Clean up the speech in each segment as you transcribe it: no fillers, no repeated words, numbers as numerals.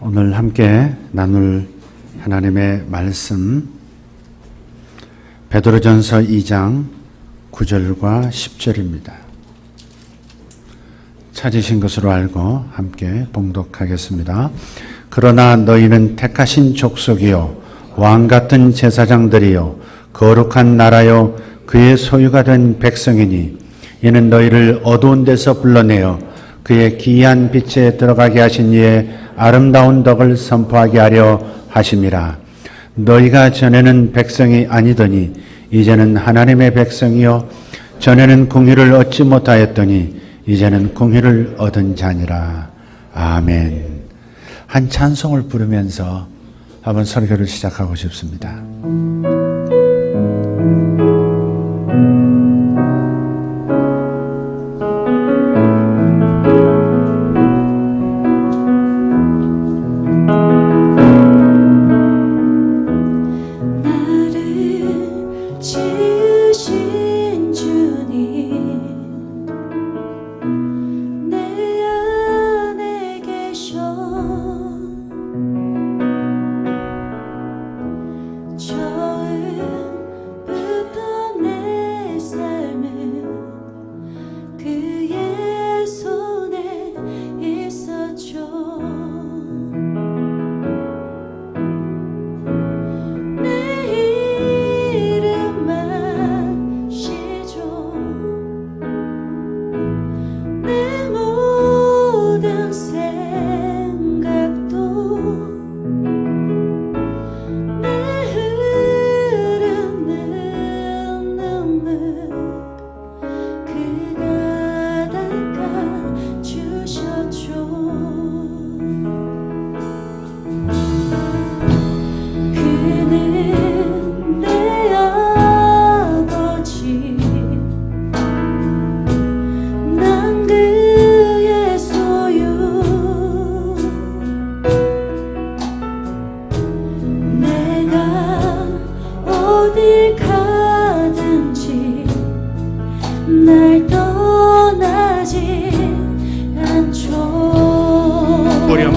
오늘 함께 나눌 하나님의 말씀 베드로전서 2장 9절과 10절입니다. 찾으신 것으로 알고 함께 봉독하겠습니다. 그러나 너희는 택하신 족속이요 왕같은 제사장들이요 거룩한 나라요 그의 소유가 된 백성이니 이는 너희를 어두운 데서 불러내어 그의 기이한 빛에 들어가게 하신 이의 아름다운 덕을 선포하게 하려 하심이라. 너희가 전에는 백성이 아니더니 이제는 하나님의 백성이요 전에는 공의를 얻지 못하였더니 이제는 공의를 얻은 자니라. 아멘. 한 찬송을 부르면서 한번 설교를 시작하고 싶습니다.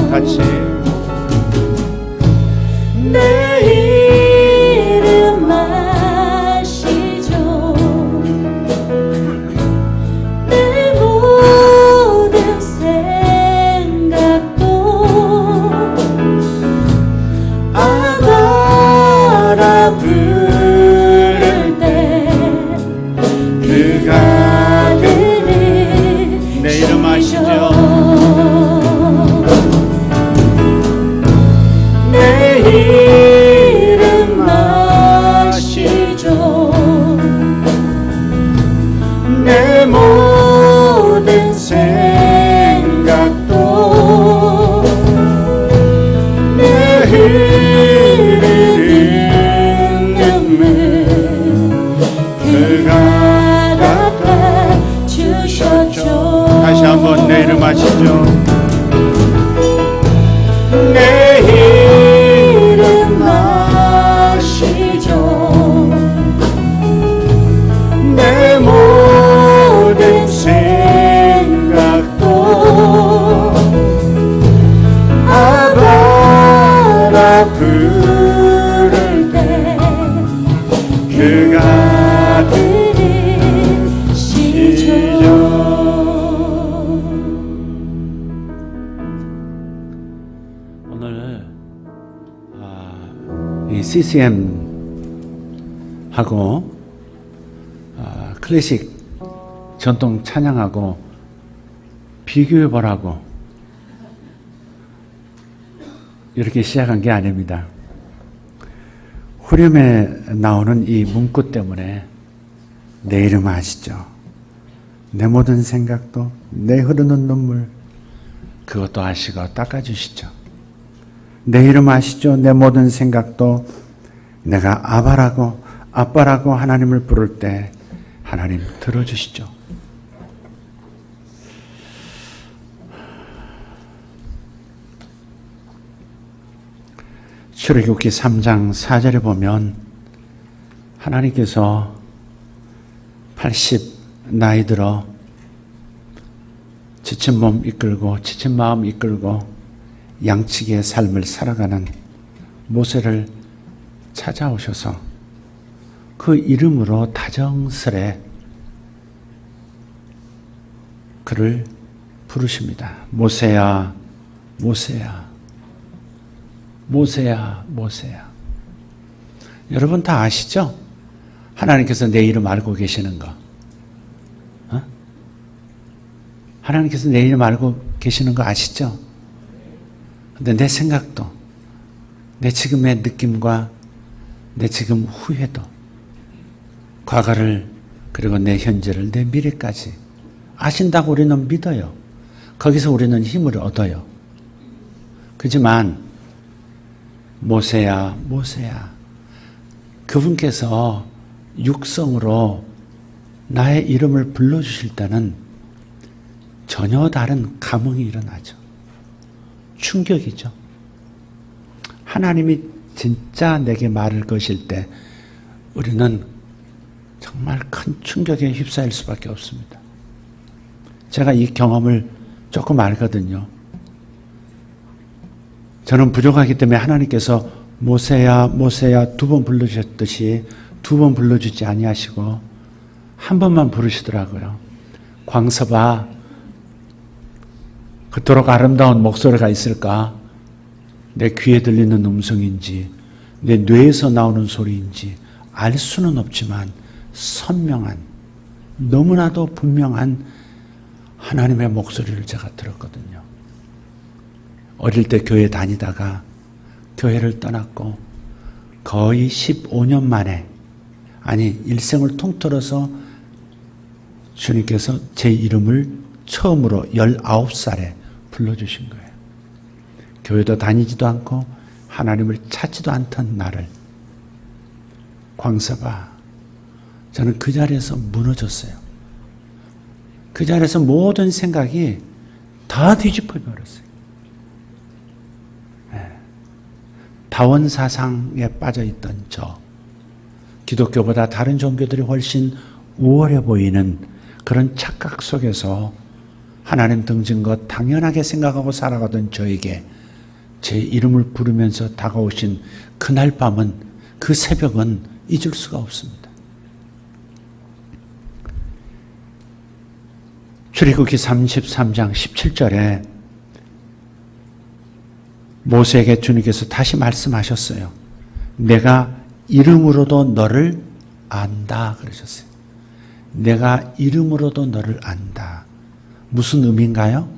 같이 내 이름 아시죠? 내 모든 생각도 아바라 부를 때 그가 들으시죠. 내 이름 아시죠? 이름 아시죠? 내 모든 생각도 내 흐르는 눈물 그가 닦아주셨죠. 다시 한번 내 이름 아시죠? 내 이름 아시죠? 내 모든 생각도 아바라 부를 때 그가 들으시죠. 오늘 이 CCM하고 클래식 전통 찬양하고 비교해보라고 이렇게 시작한 게 아닙니다. 후렴에 나오는 이 문구 때문에 내 이름 아시죠? 내 모든 생각도 내 흐르는 눈물 그것도 아시고 닦아주시죠. 내 이름 아시죠? 내 모든 생각도 내가 아빠라고 하나님을 부를 때 하나님 들어주시죠. 출애굽기 3장 4절에 보면 하나님께서 80 나이 들어 지친 몸 이끌고 지친 마음 이끌고 양치기의 삶을 살아가는 모세를 찾아오셔서 그 이름으로 다정스레 그를 부르십니다. 모세야, 모세야, 모세야, 모세야. 여러분 다 아시죠? 하나님께서 내 이름 알고 계시는 거. 하나님께서 내 이름 알고 계시는 거 아시죠? 근데 내 생각도, 내 지금의 느낌과 내 지금 후회도, 과거를, 그리고 내 현재를, 내 미래까지 아신다고 우리는 믿어요. 거기서 우리는 힘을 얻어요. 그렇지만 모세야, 모세야, 그분께서 육성으로 나의 이름을 불러주실 때는 전혀 다른 감흥이 일어나죠. 충격이죠. 하나님이 진짜 내게 말을 거실 때 우리는 정말 큰 충격에 휩싸일 수밖에 없습니다. 제가 이 경험을 조금 알거든요. 저는 부족하기 때문에 하나님께서 모세야, 모세야 두 번 불러주셨듯이 두 번 불러주지 아니하시고 한 번만 부르시더라고요. 광섭아, 그토록 아름다운 목소리가 있을까? 내 귀에 들리는 음성인지 내 뇌에서 나오는 소리인지 알 수는 없지만 선명한, 너무나도 분명한 하나님의 목소리를 제가 들었거든요. 어릴 때 교회 다니다가 교회를 떠났고 거의 15년 만에, 아니 일생을 통틀어서 주님께서 제 이름을 처음으로 19살에 불러주신 거예요. 교회도 다니지도 않고 하나님을 찾지도 않던 나를, 광섭아, 저는 그 자리에서 무너졌어요. 그 자리에서 모든 생각이 다 뒤집어 버렸어요. 다원사상에 빠져있던 저, 기독교보다 다른 종교들이 훨씬 우월해 보이는 그런 착각 속에서 하나님 등진 것 당연하게 생각하고 살아가던 저에게 제 이름을 부르면서 다가오신 그날 밤은, 그 새벽은 잊을 수가 없습니다. 출애굽기 33장 17절에 모세에게 주님께서 다시 말씀하셨어요. 내가 이름으로도 너를 안다 그러셨어요. 내가 이름으로도 너를 안다. 무슨 의미인가요?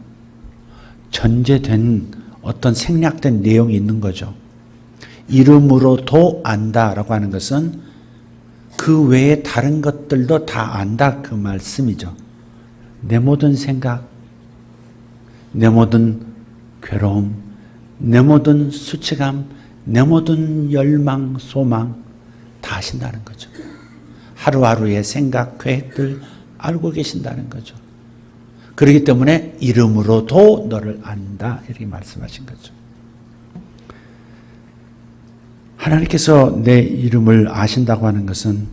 전제된 어떤 생략된 내용이 있는 거죠. 이름으로도 안다라고 하는 것은 그 외에 다른 것들도 다 안다, 그 말씀이죠. 내 모든 생각, 내 모든 괴로움, 내 모든 수치감, 내 모든 열망, 소망 다 아신다는 거죠. 하루하루의 생각, 계획들 알고 계신다는 거죠. 그렇기 때문에 이름으로도 너를 안다, 이렇게 말씀하신 거죠. 하나님께서 내 이름을 아신다고 하는 것은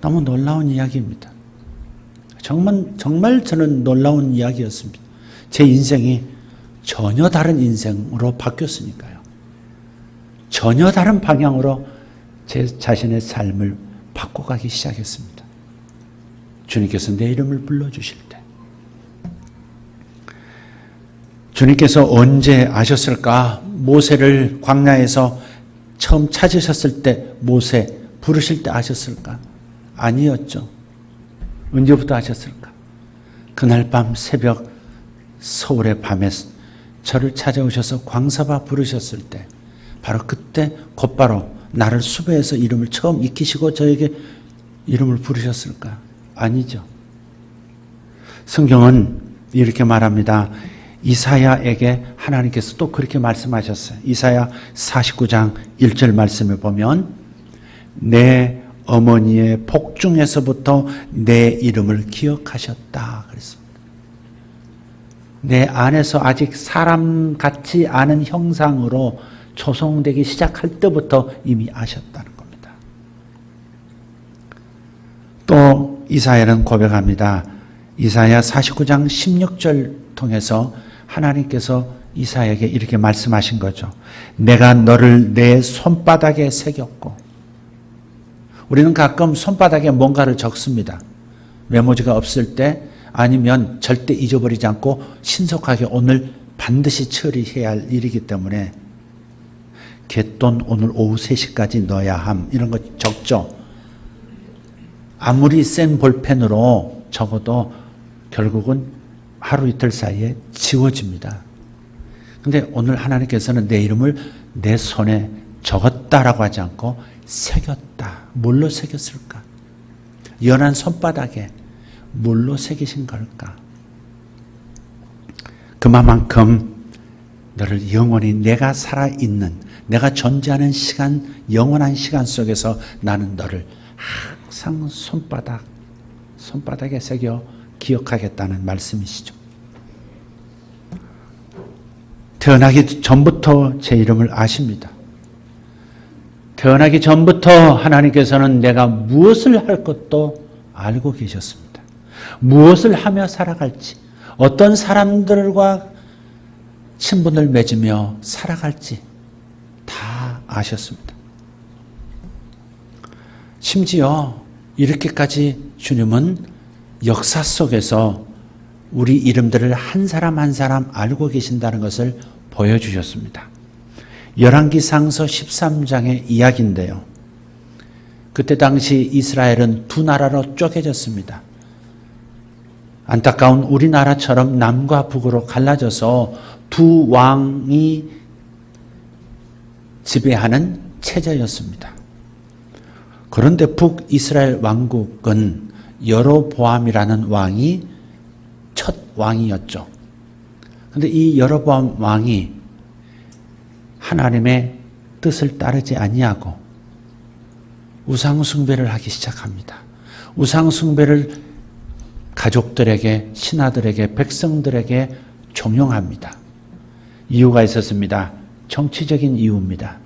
너무 놀라운 이야기입니다. 정말 저는 놀라운 이야기였습니다. 제 인생이 전혀 다른 인생으로 바뀌었으니까요. 전혀 다른 방향으로 제 자신의 삶을 바꿔가기 시작했습니다. 주님께서 내 이름을 불러주실 때. 주님께서 언제 아셨을까? 모세를 광야에서 처음 찾으셨을 때, 모세 부르실 때 아셨을까? 아니었죠. 언제부터 아셨을까? 그날 밤 새벽 서울의 밤에 저를 찾아오셔서 광섭아 부르셨을 때, 바로 그때 곧바로 나를 수배해서 이름을 처음 익히시고 저에게 이름을 부르셨을까? 아니죠. 성경은 이렇게 말합니다. 이사야에게 하나님께서 또 그렇게 말씀하셨어요. 이사야 49장 1절 말씀을 보면 내 어머니의 복중에서부터 내 이름을 기억하셨다 그랬습니다. 내 안에서 아직 사람 같지 않은 형상으로 조성되기 시작할 때부터 이미 아셨다는 겁니다. 또 이사야는 고백합니다. 이사야 49장 16절 통해서 하나님께서 이사야에게 이렇게 말씀하신 거죠. 내가 너를 내 손바닥에 새겼고. 우리는 가끔 손바닥에 뭔가를 적습니다. 메모지가 없을 때 아니면 절대 잊어버리지 않고 신속하게 오늘 반드시 처리해야 할 일이기 때문에 갯돈 오늘 오후 3시까지 넣어야 함 이런 거 적죠. 아무리 센 볼펜으로 적어도 결국은 하루 이틀 사이에 지워집니다. 근데 오늘 하나님께서는 내 이름을 내 손에 적었다라고 하지 않고 새겼다. 뭘로 새겼을까? 연한 손바닥에 뭘로 새기신 걸까? 그만큼 너를 영원히 내가 살아있는, 내가 존재하는 시간, 영원한 시간 속에서 나는 너를 항상 손바닥에 새겨 기억하겠다는 말씀이시죠. 태어나기 전부터 제 이름을 아십니다. 태어나기 전부터 하나님께서는 내가 무엇을 할 것도 알고 계셨습니다. 무엇을 하며 살아갈지, 어떤 사람들과 친분을 맺으며 살아갈지 다 아셨습니다. 심지어 이렇게까지 주님은 역사 속에서 우리 이름들을 한 사람 한 사람 알고 계신다는 것을 보여주셨습니다. 열왕기상서 13장의 이야기인데요. 그때 당시 이스라엘은 두 나라로 쪼개졌습니다. 안타까운 우리나라처럼 남과 북으로 갈라져서 두 왕이 지배하는 체제였습니다. 그런데 북이스라엘 왕국은 여로보암이라는 왕이 첫 왕이었죠. 그런데 이 여로보암 왕이 하나님의 뜻을 따르지 아니하고 우상숭배를 하기 시작합니다. 우상숭배를 가족들에게, 신하들에게, 백성들에게 종용합니다. 이유가 있었습니다. 정치적인 이유입니다.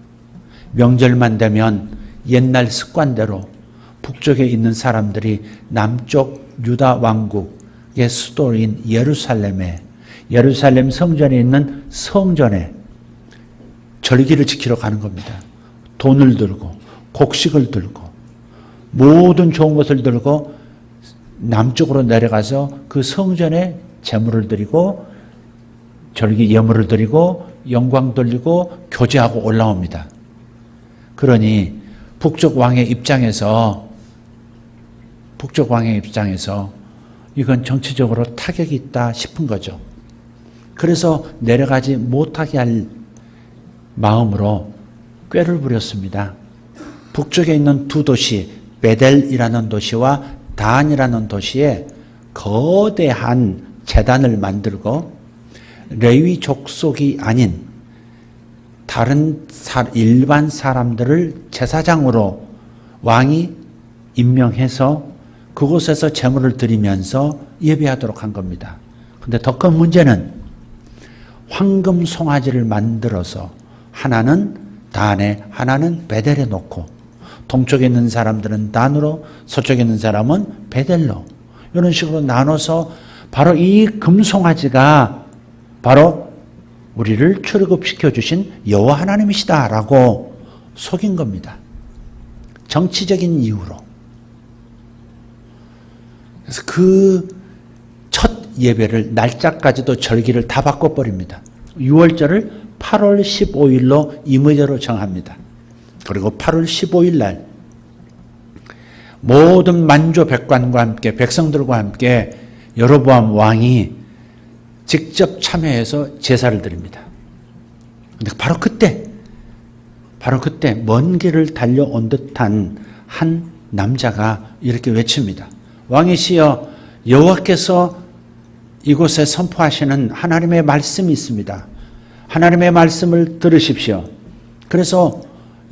명절만 되면 옛날 습관대로 북쪽에 있는 사람들이 남쪽 유다 왕국의 수도인 예루살렘 성전에 있는 성전에 절기를 지키러 가는 겁니다. 돈을 들고 곡식을 들고 모든 좋은 것을 들고 남쪽으로 내려가서 그 성전에 제물을 드리고 절기 예물을 드리고 영광 돌리고 교제하고 올라옵니다. 그러니 북쪽 왕의 입장에서 이건 정치적으로 타격이 있다 싶은 거죠. 그래서 내려가지 못하게 할 마음으로 꾀를 부렸습니다. 북쪽에 있는 두 도시, 베델이라는 도시와 단이라는 도시에 거대한 제단을 만들고 레위 족속이 아닌 다른 일반 사람들을 제사장으로 왕이 임명해서 그곳에서 제물을 드리면서 예배하도록 한 겁니다. 그런데 더 큰 문제는 황금 송아지를 만들어서 하나는 단에 하나는 베델에 놓고 동쪽에 있는 사람들은 단으로 서쪽에 있는 사람은 베델로 이런 식으로 나눠서 바로 이 금송아지가 바로 우리를 출애굽시켜 주신 여호와 하나님이시다라고 속인 겁니다. 정치적인 이유로. 그래서 그 첫 예배를 날짜까지도 절기를 다 바꿔버립니다. 6월절을 8월 15일로 임의제로 정합니다. 그리고 8월 15일 날 모든 만조 백관과 함께 백성들과 함께 여로보암 왕이 직접 참여해서 제사를 드립니다. 근데 바로 그때 먼 길을 달려온 듯한 한 남자가 이렇게 외칩니다. 왕이시여 여호와께서 이곳에 선포하시는 하나님의 말씀이 있습니다. 하나님의 말씀을 들으십시오. 그래서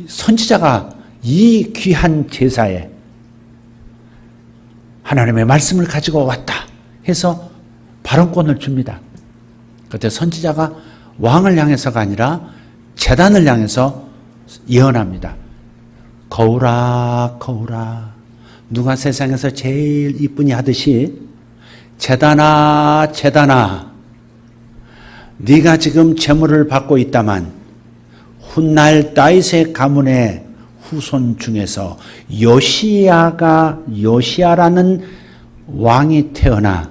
선지자가 이 귀한 제사에 하나님의 말씀을 가지고 왔다 해서 발언권을 줍니다. 그때 선지자가 왕을 향해서가 아니라 제단을 향해서 예언합니다. 거울아 거울아 누가 세상에서 제일 이쁘니 하듯이 제단아 제단아 네가 지금 재물을 받고 있다만 훗날 다윗의 가문의 후손 중에서 요시아라는 왕이 태어나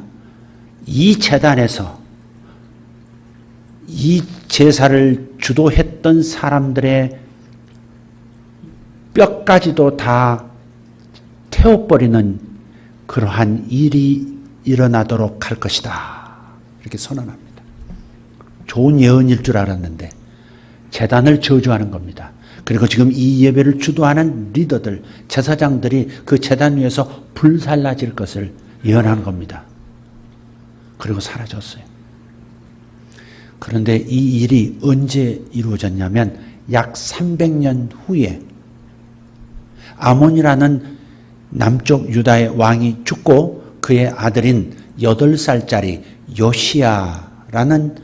이 제단에서 이 제사를 주도했던 사람들의 뼈까지도 다 태워버리는 그러한 일이 일어나도록 할 것이다. 이렇게 선언합니다. 좋은 예언일 줄 알았는데 제단을 저주하는 겁니다. 그리고 지금 이 예배를 주도하는 리더들, 제사장들이 그 제단 위에서 불살라질 것을 예언하는 겁니다. 그리고 사라졌어요. 그런데 이 일이 언제 이루어졌냐면 약 300년 후에 아몬이라는 남쪽 유다의 왕이 죽고 그의 아들인 8살짜리 요시아라는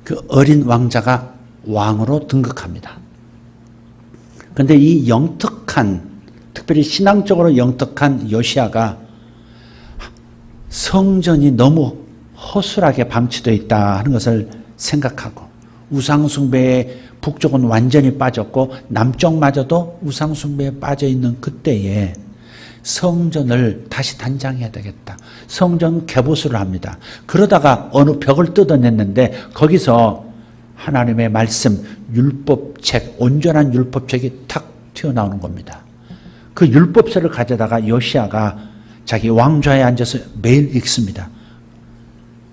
그 어린 왕자가 왕으로 등극합니다. 그런데 이 영특한, 특별히 신앙적으로 영특한 요시아가 성전이 너무 허술하게 방치되어 있다 하는 것을 생각하고 우상숭배의 북쪽은 완전히 빠졌고 남쪽마저도 우상숭배에 빠져있는 그때에 성전을 다시 단장해야 되겠다. 성전 개보수를 합니다. 그러다가 어느 벽을 뜯어냈는데 거기서 하나님의 말씀, 율법책, 온전한 율법책이 탁 튀어나오는 겁니다. 그 율법서를 가져다가 요시아가 자기 왕좌에 앉아서 매일 읽습니다.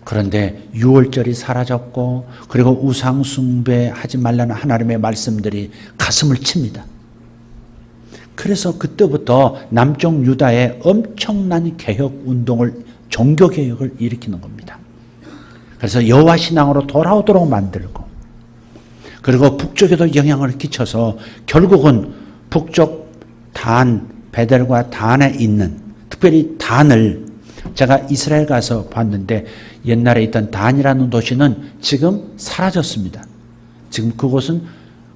그런데 유월절이 사라졌고 그리고 우상숭배하지 말라는 하나님의 말씀들이 가슴을 칩니다. 그래서 그때부터 남쪽 유다에 엄청난 개혁운동을, 종교개혁을 일으키는 겁니다. 그래서 여호와 신앙으로 돌아오도록 만들고 그리고 북쪽에도 영향을 끼쳐서 결국은 북쪽 단, 베델과 단에 있는, 특별히 단을 제가 이스라엘 가서 봤는데 옛날에 있던 단이라는 도시는 지금 사라졌습니다. 지금 그곳은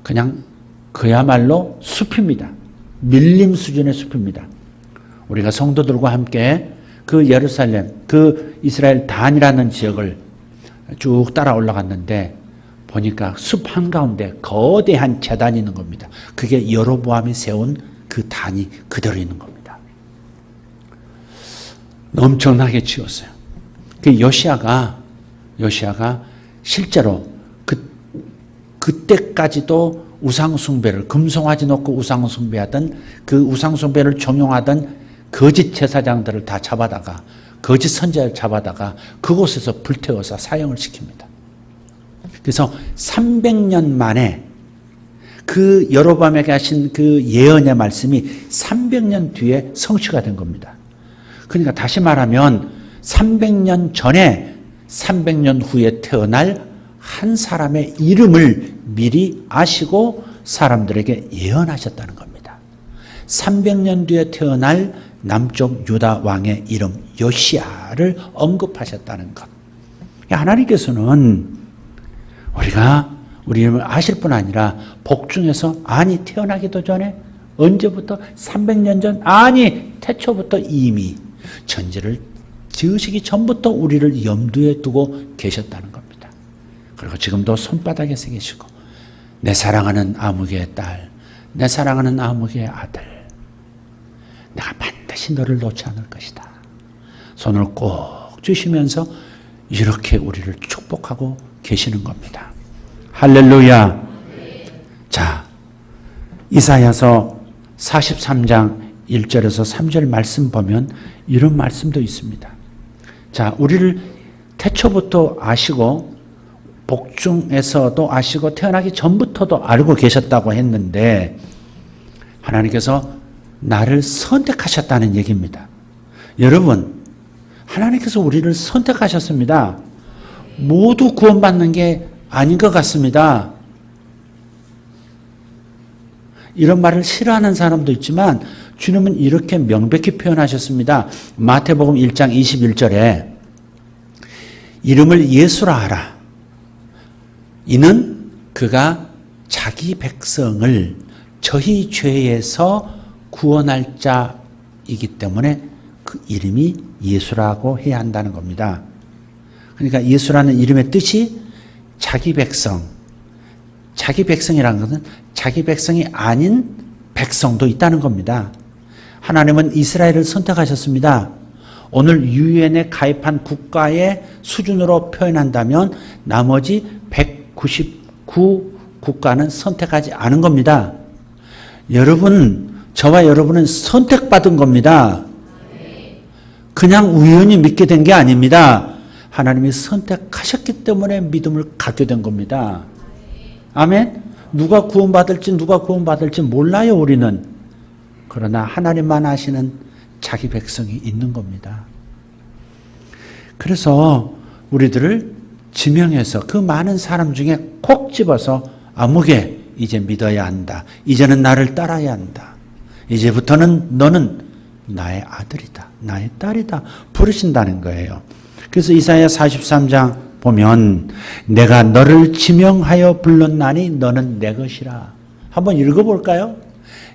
그냥 그야말로 숲입니다. 밀림 수준의 숲입니다. 우리가 성도들과 함께 그 예루살렘, 그 이스라엘 단이라는 지역을 쭉 따라 올라갔는데 보니까 숲 한가운데 거대한 제단이 있는 겁니다. 그게 여로보암이 세운 그 단이 그대로 있는 겁니다. 엄청나게 지었어요. 그 요시아가 실제로 그때까지도 우상숭배를, 금송아지 놓고 우상숭배하던 그 우상숭배를 종용하던 거짓 제사장들을 다 잡아다가, 거짓 선지자를 잡아다가 그곳에서 불태워서 사형을 시킵니다. 그래서 300년 만에 그 여로보암에게 하신 그 예언의 말씀이 300년 뒤에 성취가 된 겁니다. 그러니까 다시 말하면 300년 전에 300년 후에 태어날 한 사람의 이름을 미리 아시고 사람들에게 예언하셨다는 겁니다. 300년 뒤에 태어날 남쪽 유다 왕의 이름 요시아를 언급하셨다는 것. 하나님께서는 우리가 우리 이름을 아실 뿐 아니라 복중에서 아니 태어나기도 전에 언제부터 300년 전 아니 태초부터 이미 전제를 지으시기 전부터 우리를 염두에 두고 계셨다는 겁니다. 그리고 지금도 손바닥에 새기시고 내 사랑하는 아무개의 딸, 내 사랑하는 아무개의 아들, 내가 반드시 너를 놓지 않을 것이다. 손을 꼭 주시면서 이렇게 우리를 축복하고 계시는 겁니다. 할렐루야. 자, 이사야서 43장 1절에서 3절 말씀 보면 이런 말씀도 있습니다. 자, 우리를 태초부터 아시고 복중에서도 아시고 태어나기 전부터도 알고 계셨다고 했는데 하나님께서 나를 선택하셨다는 얘기입니다. 여러분, 하나님께서 우리를 선택하셨습니다. 모두 구원받는 게 아닌 것 같습니다. 이런 말을 싫어하는 사람도 있지만 주님은 이렇게 명백히 표현하셨습니다. 마태복음 1장 21절에 이름을 예수라 하라. 이는 그가 자기 백성을 저희 죄에서 구원할 자이기 때문에 그 이름이 예수라고 해야 한다는 겁니다. 그러니까 예수라는 이름의 뜻이 자기 백성이라는 것은 자기 백성이 아닌 백성도 있다는 겁니다. 하나님은 이스라엘을 선택하셨습니다. 오늘 유엔에 가입한 국가의 수준으로 표현한다면 나머지 199 국가는 선택하지 않은 겁니다. 저와 여러분은 선택받은 겁니다. 그냥 우연히 믿게 된 게 아닙니다. 하나님이 선택하셨기 때문에 믿음을 갖게 된 겁니다. 아멘? 누가 구원받을지 몰라요, 우리는. 그러나 하나님만 아시는 자기 백성이 있는 겁니다. 그래서 우리들을 지명해서 그 많은 사람 중에 콕 집어서 아무개 이제 믿어야 한다. 이제는 나를 따라야 한다. 이제부터는 너는 나의 아들이다. 나의 딸이다. 부르신다는 거예요. 그래서 이사야 43장 보면 내가 너를 지명하여 불렀나니 너는 내 것이라. 한번 읽어볼까요?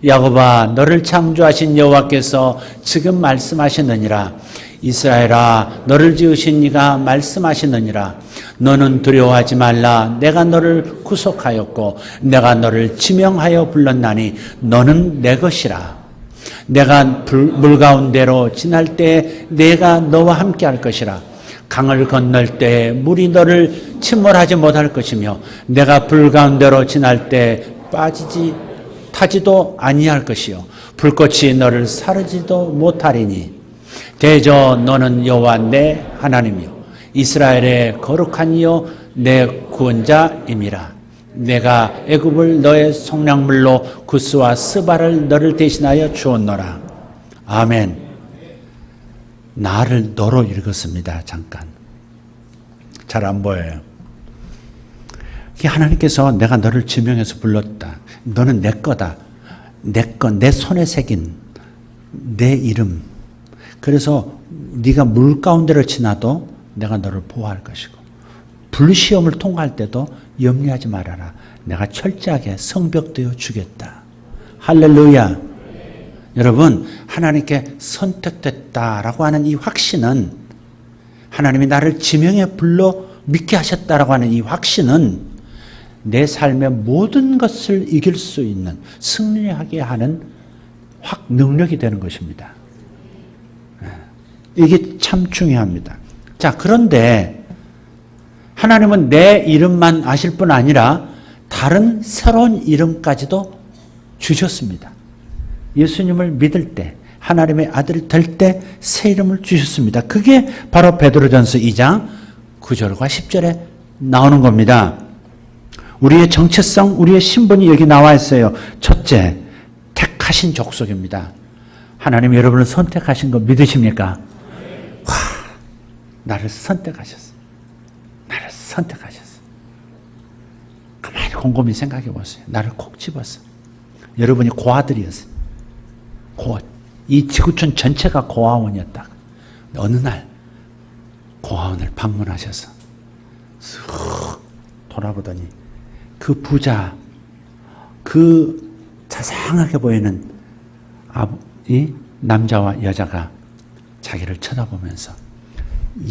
야곱아 너를 창조하신 여호와께서 지금 말씀하시느니라. 이스라엘아 너를 지으신 이가 말씀하시느니라. 너는 두려워하지 말라. 내가 너를 구속하였고 내가 너를 지명하여 불렀나니 너는 내 것이라. 내가 물 가운데로 지날 때 내가 너와 함께 할 것이라. 강을 건널 때 물이 너를 침몰하지 못할 것이며 내가 불 가운데로 지날 때 타지도 아니할 것이요 불꽃이 너를 사르지도 못하리니 대저 너는 여호와 내 하나님이요 이스라엘의 거룩한 이요 내 구원자임이라. 내가 애굽을 너의 속량물로 구스와 스바를 너를 대신하여 주었노라. 아멘. 나를 너로 읽었습니다. 잠깐. 잘 안 보여요. 하나님께서 내가 너를 지명해서 불렀다. 너는 내 거다. 내 손에 새긴 내 이름. 그래서 네가 물 가운데로 지나도 내가 너를 보호할 것이고 불시험을 통과할 때도 염려하지 말아라. 내가 철저하게 성벽되어 주겠다. 할렐루야. 여러분 하나님께 선택됐다라고 하는 이 확신은 하나님이 나를 지명해 불러 믿게 하셨다라고 하는 이 확신은 내 삶의 모든 것을 이길 수 있는 승리하게 하는 능력이 되는 것입니다. 이게 참 중요합니다. 자, 그런데 하나님은 내 이름만 아실 뿐 아니라 다른 새로운 이름까지도 주셨습니다. 예수님을 믿을 때 하나님의 아들이 될 때 새 이름을 주셨습니다. 그게 바로 베드로전서 2장 9절과 10절에 나오는 겁니다. 우리의 정체성, 우리의 신분이 여기 나와 있어요. 첫째, 택하신 족속입니다. 하나님 여러분을 선택하신 거 믿으십니까? 와, 나를 선택하셨어. 나를 선택하셨어. 가만히 곰곰이 생각해 보세요. 나를 콕 집었어. 여러분이 고아들이었어요. 이 지구촌 전체가 고아원이었다. 어느 날 고아원을 방문하셔서 쑥 돌아보더니 그 부자, 그 자상하게 보이는 이 남자와 여자가 자기를 쳐다보면서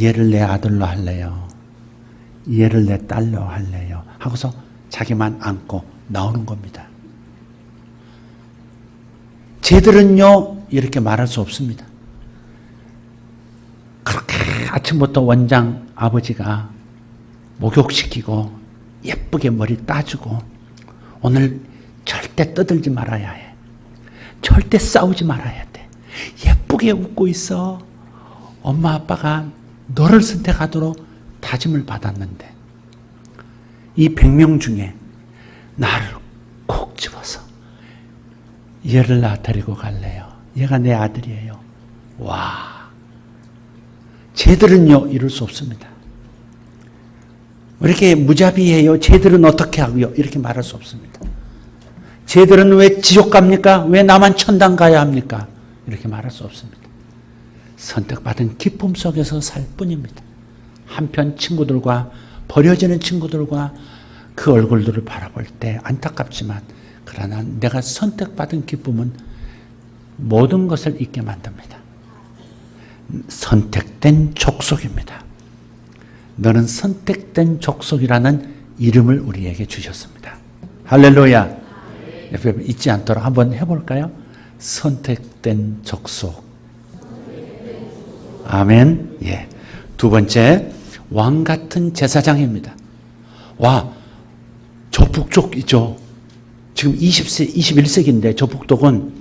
얘를 내 아들로 할래요? 얘를 내 딸로 할래요? 하고서 자기만 안고 나오는 겁니다. 쟤들은요 이렇게 말할 수 없습니다. 그렇게 아침부터 원장 아버지가 목욕시키고 예쁘게 머리 따주고 오늘 절대 떠들지 말아야 해. 절대 싸우지 말아야 돼. 예쁘게 웃고 있어. 엄마 아빠가 너를 선택하도록 다짐을 받았는데 이 100명 중에 나를 콕 집어서 얘를 나 데리고 갈래요. 얘가 내 아들이에요. 와, 쟤들은요 이럴 수 없습니다. 왜 이렇게 무자비해요? 쟤들은 어떻게 하고요? 이렇게 말할 수 없습니다. 쟤들은 왜 지옥 갑니까? 왜 나만 천당 가야 합니까? 이렇게 말할 수 없습니다. 선택받은 기쁨 속에서 살 뿐입니다. 한편 친구들과 버려지는 친구들과 그 얼굴들을 바라볼 때 안타깝지만 그러나 내가 선택받은 기쁨은 모든 것을 잊게 만듭니다. 선택된 족속입니다. 너는 선택된 족속이라는 이름을 우리에게 주셨습니다. 할렐루야. 여러분 잊지 않도록 한번 해볼까요? 선택된 족속. 아멘. 예. 두 번째, 왕 같은 제사장입니다. 와, 저 북쪽이죠. 지금 21세기인데 저 북쪽은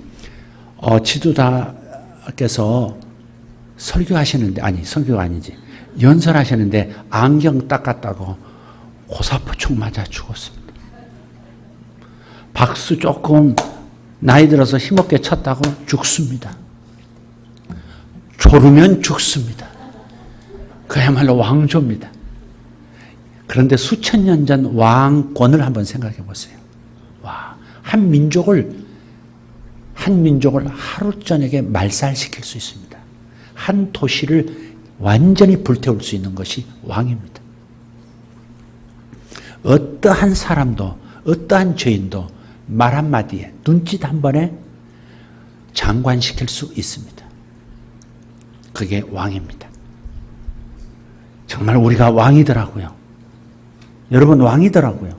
지도자께서 설교하시는데, 아니 설교가 아니지, 연설하시는데 안경 닦았다고 고사포축 맞아 죽었습니다. 박수 조금 나이 들어서 힘없게 쳤다고 죽습니다. 졸으면 죽습니다. 그야말로 왕조입니다. 그런데 수천 년 전 왕권을 한번 생각해 보세요. 와, 한 민족을 하루 저녁에 말살시킬 수 있습니다. 한 도시를 완전히 불태울 수 있는 것이 왕입니다. 어떠한 사람도, 어떠한 죄인도 말 한마디에, 눈짓 한 번에 장관시킬 수 있습니다. 그게 왕입니다. 정말 우리가 왕이더라고요. 여러분, 왕이더라고요.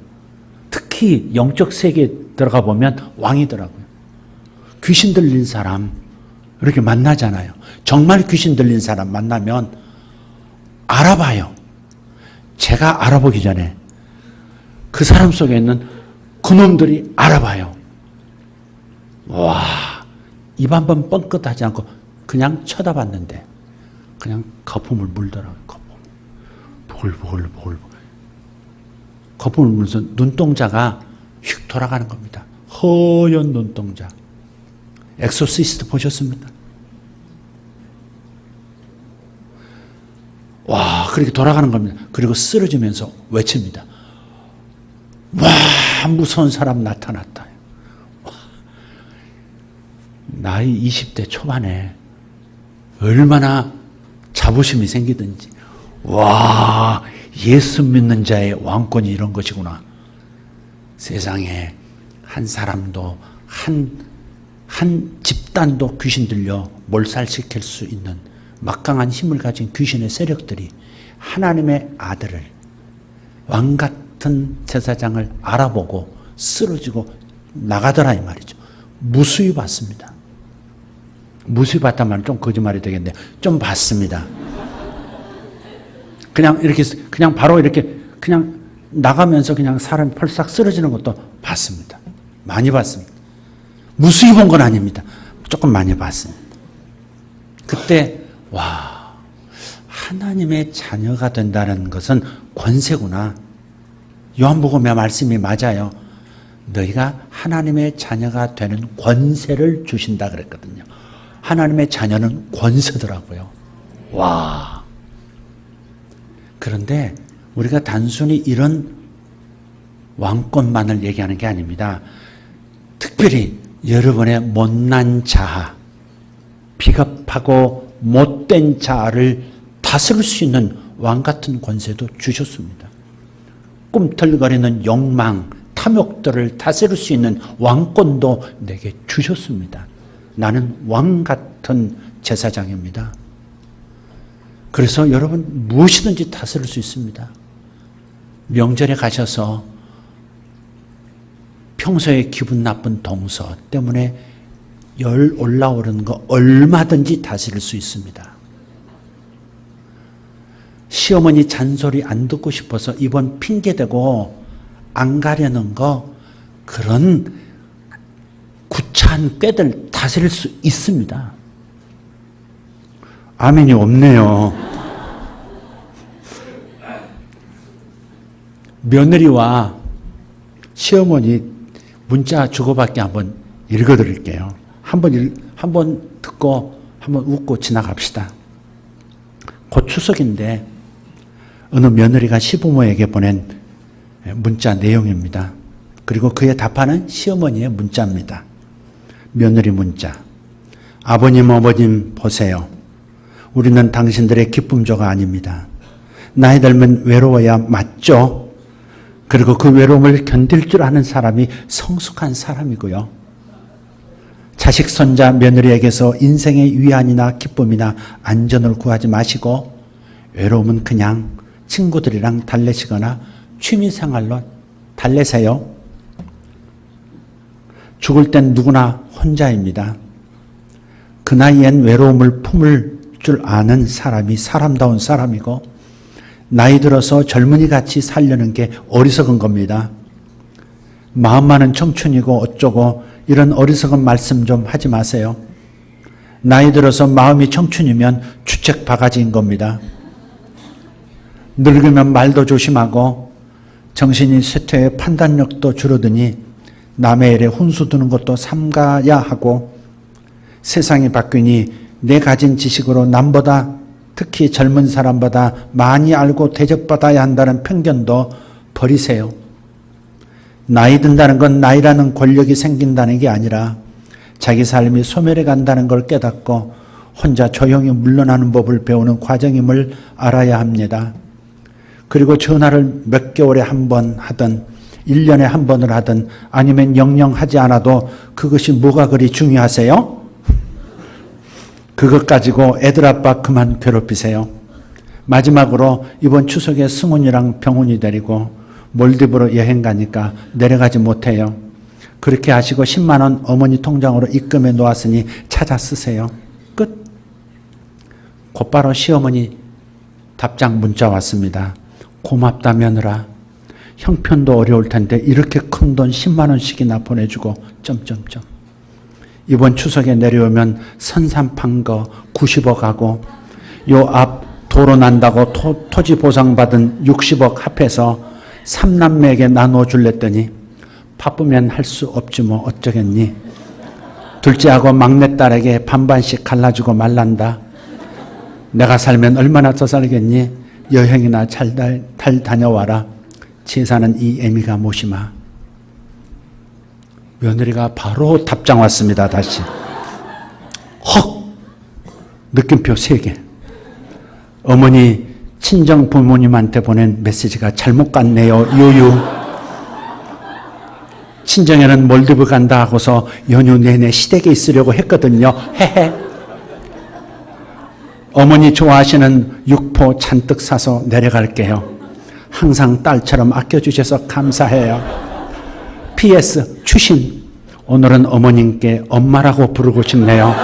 특히 영적 세계에 들어가 보면 왕이더라고요. 귀신 들린 사람 이렇게 만나잖아요. 정말 귀신 들린 사람 만나면 알아봐요. 제가 알아보기 전에 그 사람 속에 있는 그놈들이 알아봐요. 와, 입 한 번 뻥끗하지 않고 그냥 쳐다봤는데 그냥 거품을 물더라고요. 보글보글. 거품을 물면서 눈동자가 휙 돌아가는 겁니다. 허연 눈동자. 엑소시스트 보셨습니까? 와, 그렇게 돌아가는 겁니다. 그리고 쓰러지면서 외칩니다. 와, 무서운 사람 나타났다. 와, 나이 20대 초반에 얼마나 자부심이 생기든지, 와, 예수 믿는 자의 왕권이 이런 것이구나. 세상에 한 사람도, 한 집단도 귀신 들려 몰살시킬 수 있는 막강한 힘을 가진 귀신의 세력들이 하나님의 아들을, 왕 같은 제사장을 알아보고 쓰러지고 나가더라 이 말이죠. 무수히 봤습니다. 무수히 봤단 말은 좀 거짓말이 되겠는데 좀 봤습니다. 그냥 이렇게, 그냥 바로 이렇게 그냥 나가면서 그냥 사람이 펄싹 쓰러지는 것도 봤습니다. 많이 봤습니다. 무수히 본 건 아닙니다. 조금 많이 봤습니다. 그때 와, 하나님의 자녀가 된다는 것은 권세구나. 요한복음의 말씀이 맞아요. 너희가 하나님의 자녀가 되는 권세를 주신다 그랬거든요. 하나님의 자녀는 권세더라고요. 와. 그런데 우리가 단순히 이런 왕권만을 얘기하는 게 아닙니다. 특별히 여러분의 못난 자아, 비겁하고 못된 자아를 다스릴 수 있는 왕 같은 권세도 주셨습니다. 꿈틀거리는 욕망, 탐욕들을 다스릴 수 있는 왕권도 내게 주셨습니다. 나는 왕 같은 제사장입니다. 그래서 여러분 무엇이든지 다스릴 수 있습니다. 명절에 가셔서 평소에 기분 나쁜 동서 때문에 열 올라오르는 거 얼마든지 다스릴 수 있습니다. 시어머니 잔소리 안 듣고 싶어서 이번 핑계대고 안 가려는 거, 그런 구차한 꾀들 다스릴 수 있습니다. 아멘이 없네요. 며느리와 시어머니 문자 주고받기 한번 읽어드릴게요. 한번 듣고 한번 웃고 지나갑시다. 곧 추석인데 어느 며느리가 시부모에게 보낸 문자 내용입니다. 그리고 그에 답하는 시어머니의 문자입니다. 며느리 문자. 아버님, 어머님 보세요. 우리는 당신들의 기쁨조가 아닙니다. 나이 들면 외로워야 맞죠? 그리고 그 외로움을 견딜 줄 아는 사람이 성숙한 사람이고요. 자식, 손자, 며느리에게서 인생의 위안이나 기쁨이나 안전을 구하지 마시고 외로움은 그냥 친구들이랑 달래시거나 취미생활로 달래세요. 죽을 땐 누구나 혼자입니다. 그 나이엔 외로움을 품을 줄 아는 사람이 사람다운 사람이고, 나이 들어서 젊은이같이 살려는 게 어리석은 겁니다. 마음만은 청춘이고 어쩌고 이런 어리석은 말씀 좀 하지 마세요. 나이 들어서 마음이 청춘이면 주책 바가지인 겁니다. 늙으면 말도 조심하고 정신이 쇠퇴해 판단력도 줄어드니 남의 일에 훈수 두는 것도 삼가야 하고, 세상이 바뀌니 내 가진 지식으로 남보다, 특히 젊은 사람보다 많이 알고 대접받아야 한다는 편견도 버리세요. 나이 든다는 건 나이라는 권력이 생긴다는 게 아니라 자기 삶이 소멸해 간다는 걸 깨닫고 혼자 조용히 물러나는 법을 배우는 과정임을 알아야 합니다. 그리고 전화를 몇 개월에 한 번 하든 1년에 한 번을 하든 아니면 영영 하지 않아도 그것이 뭐가 그리 중요하세요? 그것 가지고 애들 아빠 그만 괴롭히세요. 마지막으로 이번 추석에 승훈이랑 병훈이 데리고 몰디브로 여행 가니까 내려가지 못해요. 그렇게 하시고 10만 원 어머니 통장으로 입금해 놓았으니 찾아 쓰세요. 끝. 곧바로 시어머니 답장 문자 왔습니다. 고맙다 며느라. 형편도 어려울 텐데 이렇게 큰 돈 10만 원씩이나 보내주고 점점점. 이번 추석에 내려오면 선산 판 거 90억 하고 요 앞 도로 난다고 토지 보상받은 60억 합해서 3남매에게 나눠줄랬더니 바쁘면 할 수 없지 뭐 어쩌겠니. 둘째하고 막내딸에게 반반씩 갈라주고 말란다. 내가 살면 얼마나 더 살겠니. 여행이나 잘 다녀와라. 제사는 이 애미가 모시마. 며느리가 바로 답장 왔습니다. 다시. 헉! 느낌표 3개. 어머니 친정 부모님한테 보낸 메시지가 잘못 갔네요. 유유. 친정에는 몰디브 간다 하고서 연휴 내내 시댁에 있으려고 했거든요. 헤헤. 어머니 좋아하시는 육포 잔뜩 사서 내려갈게요. 항상 딸처럼 아껴주셔서 감사해요. PS 추신. 오늘은 어머님께 엄마라고 부르고 싶네요.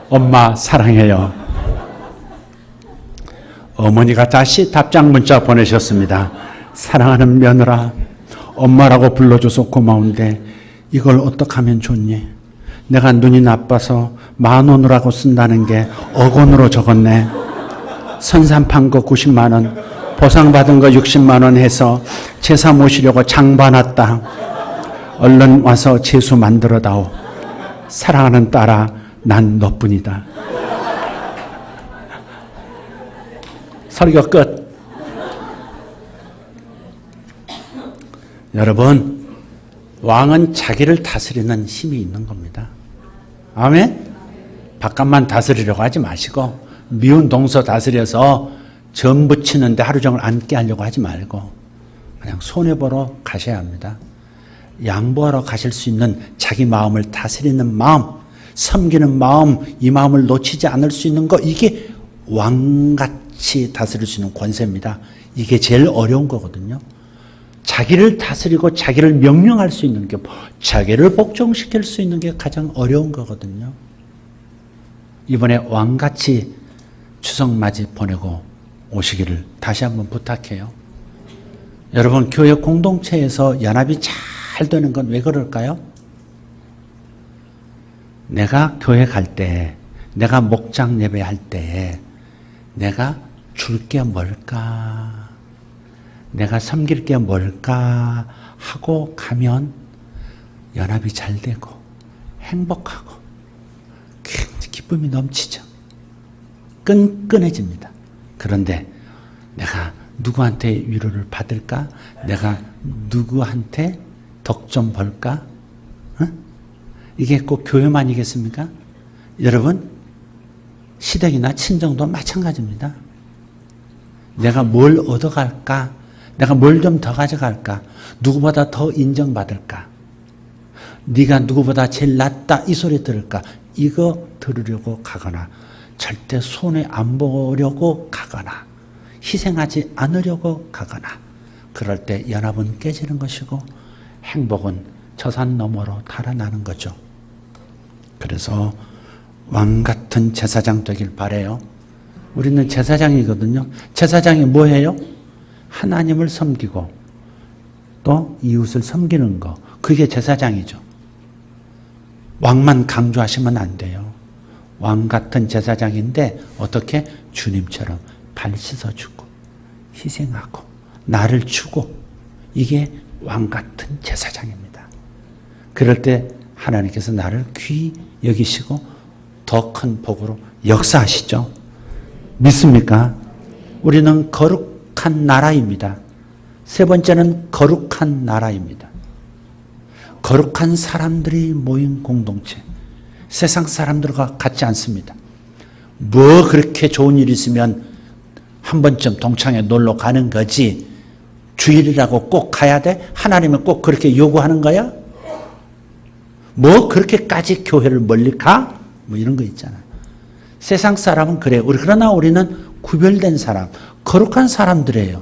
엄마 사랑해요. 어머니가 다시 답장 문자 보내셨습니다. 사랑하는 며느라, 엄마라고 불러줘서 고마운데 이걸 어떻게 하면 좋니? 내가 눈이 나빠서 10,000원이라고 쓴다는 게 억원으로 적었네. 선산 판 거 90만 원, 보상받은 거 60만 원 해서 제사 모시려고 장 봐놨다. 얼른 와서 제수 만들어 다오. 사랑하는 딸아, 난 너뿐이다. 설교 끝. 여러분, 왕은 자기를 다스리는 힘이 있는 겁니다. 아멘? 바깥만 다스리려고 하지 마시고 미운 동서 다스려서 점 붙이는데 하루 종일 앉게 하려고 하지 말고 그냥 손해보러 가셔야 합니다. 양보하러 가실 수 있는 자기 마음을 다스리는 마음, 섬기는 마음, 이 마음을 놓치지 않을 수 있는 거, 이게 왕같이 다스릴 수 있는 권세입니다. 이게 제일 어려운 거거든요. 자기를 다스리고 자기를 명령할 수 있는 게, 자기를 복종시킬 수 있는 게 가장 어려운 거거든요. 이번에 왕같이 추석맞이 보내고 오시기를 다시 한번 부탁해요. 여러분, 교회 공동체에서 연합이 잘 되는 건 왜 그럴까요? 내가 교회 갈 때, 내가 목장 예배할 때 내가 줄 게 뭘까? 내가 섬길 게 뭘까? 하고 가면 연합이 잘 되고 행복하고 기쁨이 넘치죠. 끈끈해집니다. 그런데 내가 누구한테 위로를 받을까? 내가 누구한테 덕 좀 벌까? 이게 꼭 교회만이겠습니까? 여러분, 시댁이나 친정도 마찬가지입니다. 내가 뭘 얻어갈까? 내가 뭘 좀 더 가져갈까? 누구보다 더 인정받을까? 네가 누구보다 제일 낫다 이 소리 들을까? 이거 들으려고 가거나 절대 손해 안 보려고 가거나 희생하지 않으려고 가거나 그럴 때 연합은 깨지는 것이고 행복은 저 산 너머로 달아나는 거죠. 그래서 왕 같은 제사장 되길 바래요. 우리는 제사장이거든요. 제사장이 뭐예요? 하나님을 섬기고 또 이웃을 섬기는 거. 그게 제사장이죠. 왕만 강조하시면 안 돼요. 왕 같은 제사장인데 어떻게? 주님처럼 발 씻어주고 희생하고 나를 주고 이게 왕 같은 제사장입니다. 그럴 때 하나님께서 나를 귀히 여기시고 더 큰 복으로 역사하시죠. 믿습니까? 우리는 거룩한 나라입니다. 세 번째는 거룩한 나라입니다. 거룩한 사람들이 모인 공동체. 세상 사람들과 같지 않습니다. 뭐 그렇게 좋은 일 있으면 한 번쯤 동창회 놀러 가는 거지 주일이라고 꼭 가야 돼? 하나님은 꼭 그렇게 요구하는 거야? 뭐 그렇게까지 교회를 멀리 가? 뭐 이런 거 있잖아요. 세상 사람은 그래요. 그러나 우리는 구별된 사람, 거룩한 사람들이에요.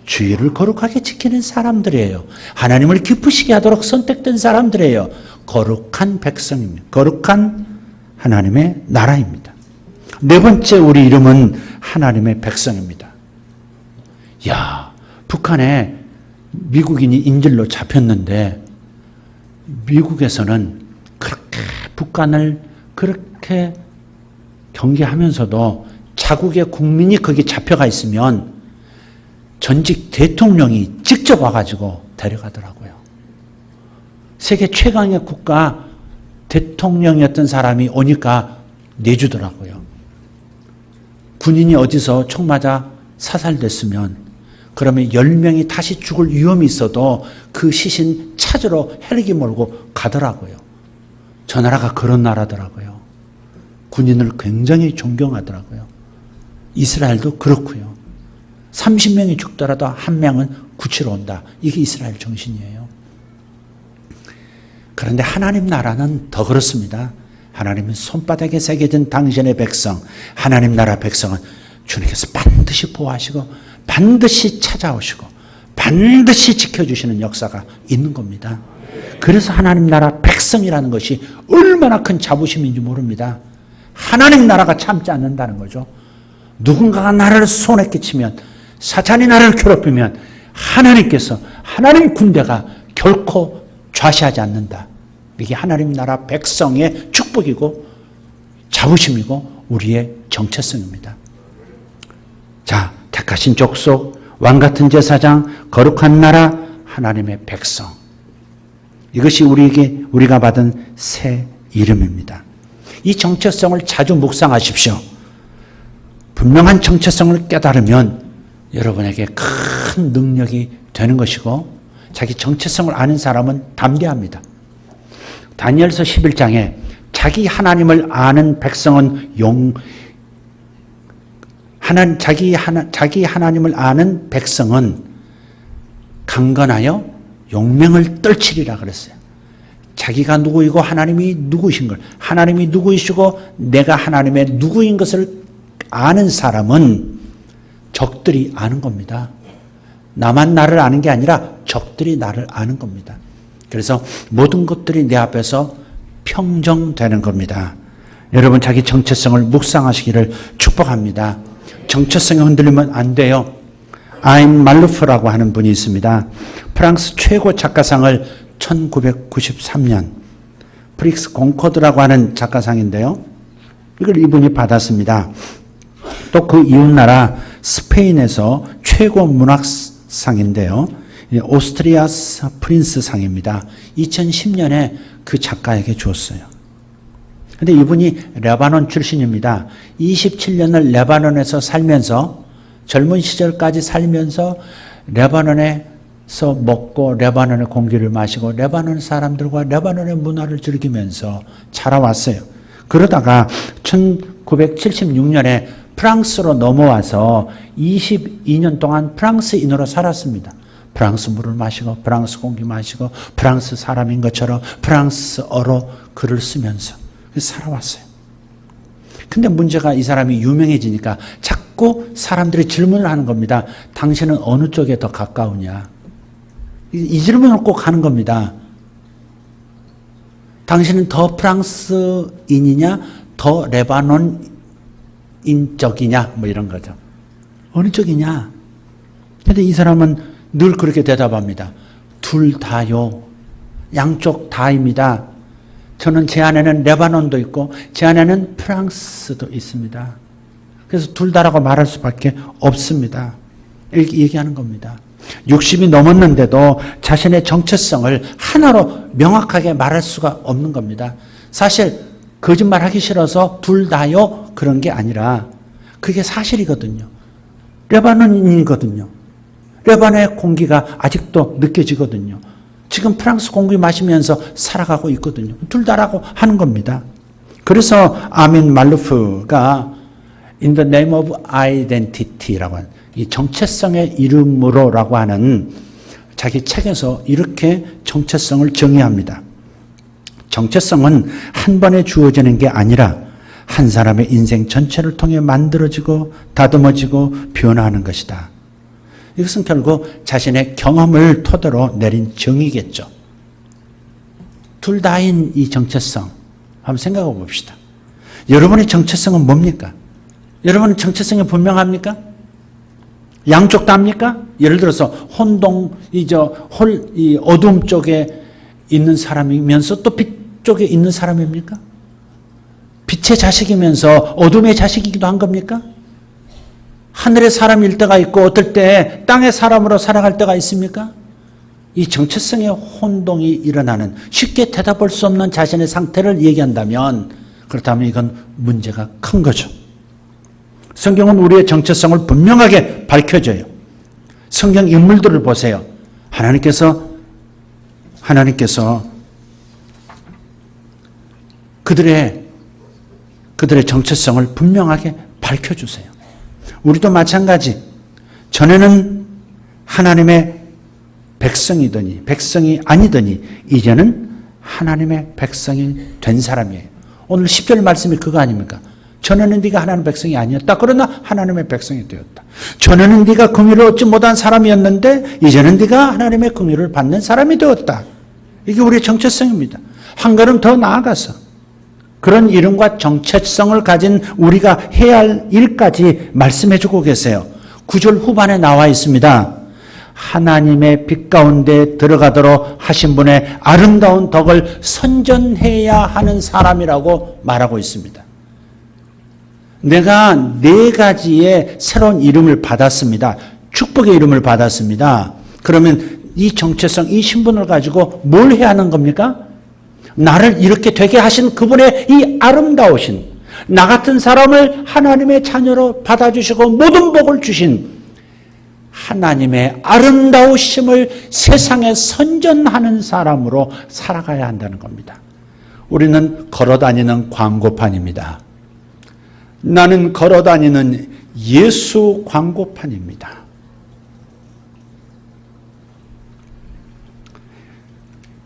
주의를 거룩하게 지키는 사람들이에요. 하나님을 기쁘시게 하도록 선택된 사람들이에요. 거룩한 백성입니다. 거룩한 하나님의 나라입니다. 네 번째 우리 이름은 하나님의 백성입니다. 야, 북한에 미국인이 인질로 잡혔는데 미국에서는 그렇게 북한을 그렇게 경계하면서도 자국의 국민이 거기 잡혀가 있으면 전직 대통령이 직접 와가지고 데려가더라고요. 세계 최강의 국가 대통령이었던 사람이 오니까 내주더라고요. 군인이 어디서 총 맞아 사살됐으면 그러면 10명이 다시 죽을 위험이 있어도 그 시신 찾으러 헬기 몰고 가더라고요. 저 나라가 그런 나라더라고요. 군인을 굉장히 존경하더라고요. 이스라엘도 그렇고요. 30명이 죽더라도 한 명은 구치러 온다. 이게 이스라엘 정신이에요. 그런데 하나님 나라는 더 그렇습니다. 하나님은 손바닥에 새겨진 당신의 백성, 하나님 나라 백성은 주님께서 반드시 보호하시고 반드시 찾아오시고 반드시 지켜주시는 역사가 있는 겁니다. 그래서 하나님 나라 백성이라는 것이 얼마나 큰 자부심인지 모릅니다. 하나님 나라가 참지 않는다는 거죠. 누군가가 나를 손에 끼치면 사탄이 나를 괴롭히면 하나님께서 하나님 군대가 결코 좌시하지 않는다. 이게 하나님 나라 백성의 축복이고 자부심이고 우리의 정체성입니다. 자, 택하신 족속, 왕같은 제사장, 거룩한 나라, 하나님의 백성. 이것이 우리가 받은 새 이름입니다. 이 정체성을 자주 묵상하십시오. 분명한 정체성을 깨달으면 여러분에게 큰 능력이 되는 것이고 자기 정체성을 아는 사람은 담대합니다. 다니엘서 11장에 자기 하나님을 아는 백성은 자기 하나님을 아는 백성은 강건하여 용맹을 떨치리라 그랬어요. 자기가 누구이고 하나님이 누구이신 걸, 하나님이 누구이시고 내가 하나님의 누구인 것을 아는 사람은 적들이 아는 겁니다. 나만 나를 아는 게 아니라 적들이 나를 아는 겁니다. 그래서 모든 것들이 내 앞에서 평정되는 겁니다. 여러분 자기 정체성을 묵상하시기를 축복합니다. 정체성이 흔들리면 안 돼요. 아인 말루프라고 하는 분이 있습니다. 프랑스 최고 작가상을 1993년 프릭스 공코드라고 하는 작가상인데요. 이걸 이분이 받았습니다. 또 그 이웃나라 스페인에서 최고 문학상인데요. 오스트리아 프린스상입니다. 2010년에 그 작가에게 줬어요. 근데 이분이 레바논 출신입니다. 27년을 레바논에서 살면서 젊은 시절까지 살면서 레바논에서 먹고 레바논의 공기를 마시고 레바논 사람들과 레바논의 문화를 즐기면서 자라왔어요. 그러다가 1976년에 프랑스로 넘어와서 22년 동안 프랑스인으로 살았습니다. 프랑스 물을 마시고 프랑스 공기 마시고 프랑스 사람인 것처럼 프랑스어로 글을 쓰면서 살아왔어요. 근데 문제가 이 사람이 유명해지니까 자꾸 자꾸 사람들이 질문을 하는 겁니다. 당신은 어느 쪽에 더 가까우냐? 이 질문을 꼭 하는 겁니다. 당신은 더 프랑스인이냐? 더 레바논인적이냐? 뭐 이런 거죠. 어느 쪽이냐? 근데 이 사람은 늘 그렇게 대답합니다. 둘 다요. 양쪽 다입니다. 저는 제 안에는 레바논도 있고 제 안에는 프랑스도 있습니다. 그래서 둘 다라고 말할 수밖에 없습니다. 이렇게 얘기하는 겁니다. 60이 넘었는데도 자신의 정체성을 하나로 명확하게 말할 수가 없는 겁니다. 사실 거짓말하기 싫어서 둘 다요 그런 게 아니라 그게 사실이거든요. 레바논인이거든요. 레바논의 공기가 아직도 느껴지거든요. 지금 프랑스 공기 마시면서 살아가고 있거든요. 둘 다라고 하는 겁니다. 그래서 아민 말루프가 In the name of identity라고 하는 이 정체성의 이름으로라고 하는 자기 책에서 이렇게 정체성을 정의합니다. 정체성은 한 번에 주어지는 게 아니라 한 사람의 인생 전체를 통해 만들어지고 다듬어지고 변화하는 것이다. 이것은 결국 자신의 경험을 토대로 내린 정의겠죠. 둘 다인 이 정체성 한번 생각해 봅시다. 여러분의 정체성은 뭡니까? 여러분은 정체성이 분명합니까? 양쪽 다입니까? 예를 들어서 이 어둠 쪽에 있는 사람이면서 또 빛 쪽에 있는 사람입니까? 빛의 자식이면서 어둠의 자식이기도 한 겁니까? 하늘의 사람일 때가 있고 어떨 때 땅의 사람으로 살아갈 때가 있습니까? 이 정체성의 혼동이 일어나는 쉽게 대답할 수 없는 자신의 상태를 얘기한다면 그렇다면 이건 문제가 큰 거죠. 성경은 우리의 정체성을 분명하게 밝혀줘요. 성경 인물들을 보세요. 하나님께서 그들의 정체성을 분명하게 밝혀주세요. 우리도 마찬가지. 전에는 하나님의 백성이 아니더니 이제는 하나님의 백성이 된 사람이에요. 오늘 10절 말씀이 그거 아닙니까? 전에는 네가 하나님의 백성이 아니었다. 그러나 하나님의 백성이 되었다. 전에는 네가 긍휼을 얻지 못한 사람이었는데 이제는 네가 하나님의 긍휼을 받는 사람이 되었다. 이게 우리의 정체성입니다. 한 걸음 더 나아가서 그런 이름과 정체성을 가진 우리가 해야 할 일까지 말씀해 주고 계세요. 9절 후반에 나와 있습니다. 하나님의 빛 가운데 들어가도록 하신 분의 아름다운 덕을 선전해야 하는 사람이라고 말하고 있습니다. 내가 4가지의 새로운 이름을 받았습니다. 축복의 이름을 받았습니다. 그러면 이 정체성, 이 신분을 가지고 뭘 해야 하는 겁니까? 나를 이렇게 되게 하신 그분의 이 아름다우신 나 같은 사람을 하나님의 자녀로 받아주시고 모든 복을 주신 하나님의 아름다우심을 세상에 선전하는 사람으로 살아가야 한다는 겁니다. 우리는 걸어다니는 광고판입니다. 나는 걸어다니는 예수 광고판입니다.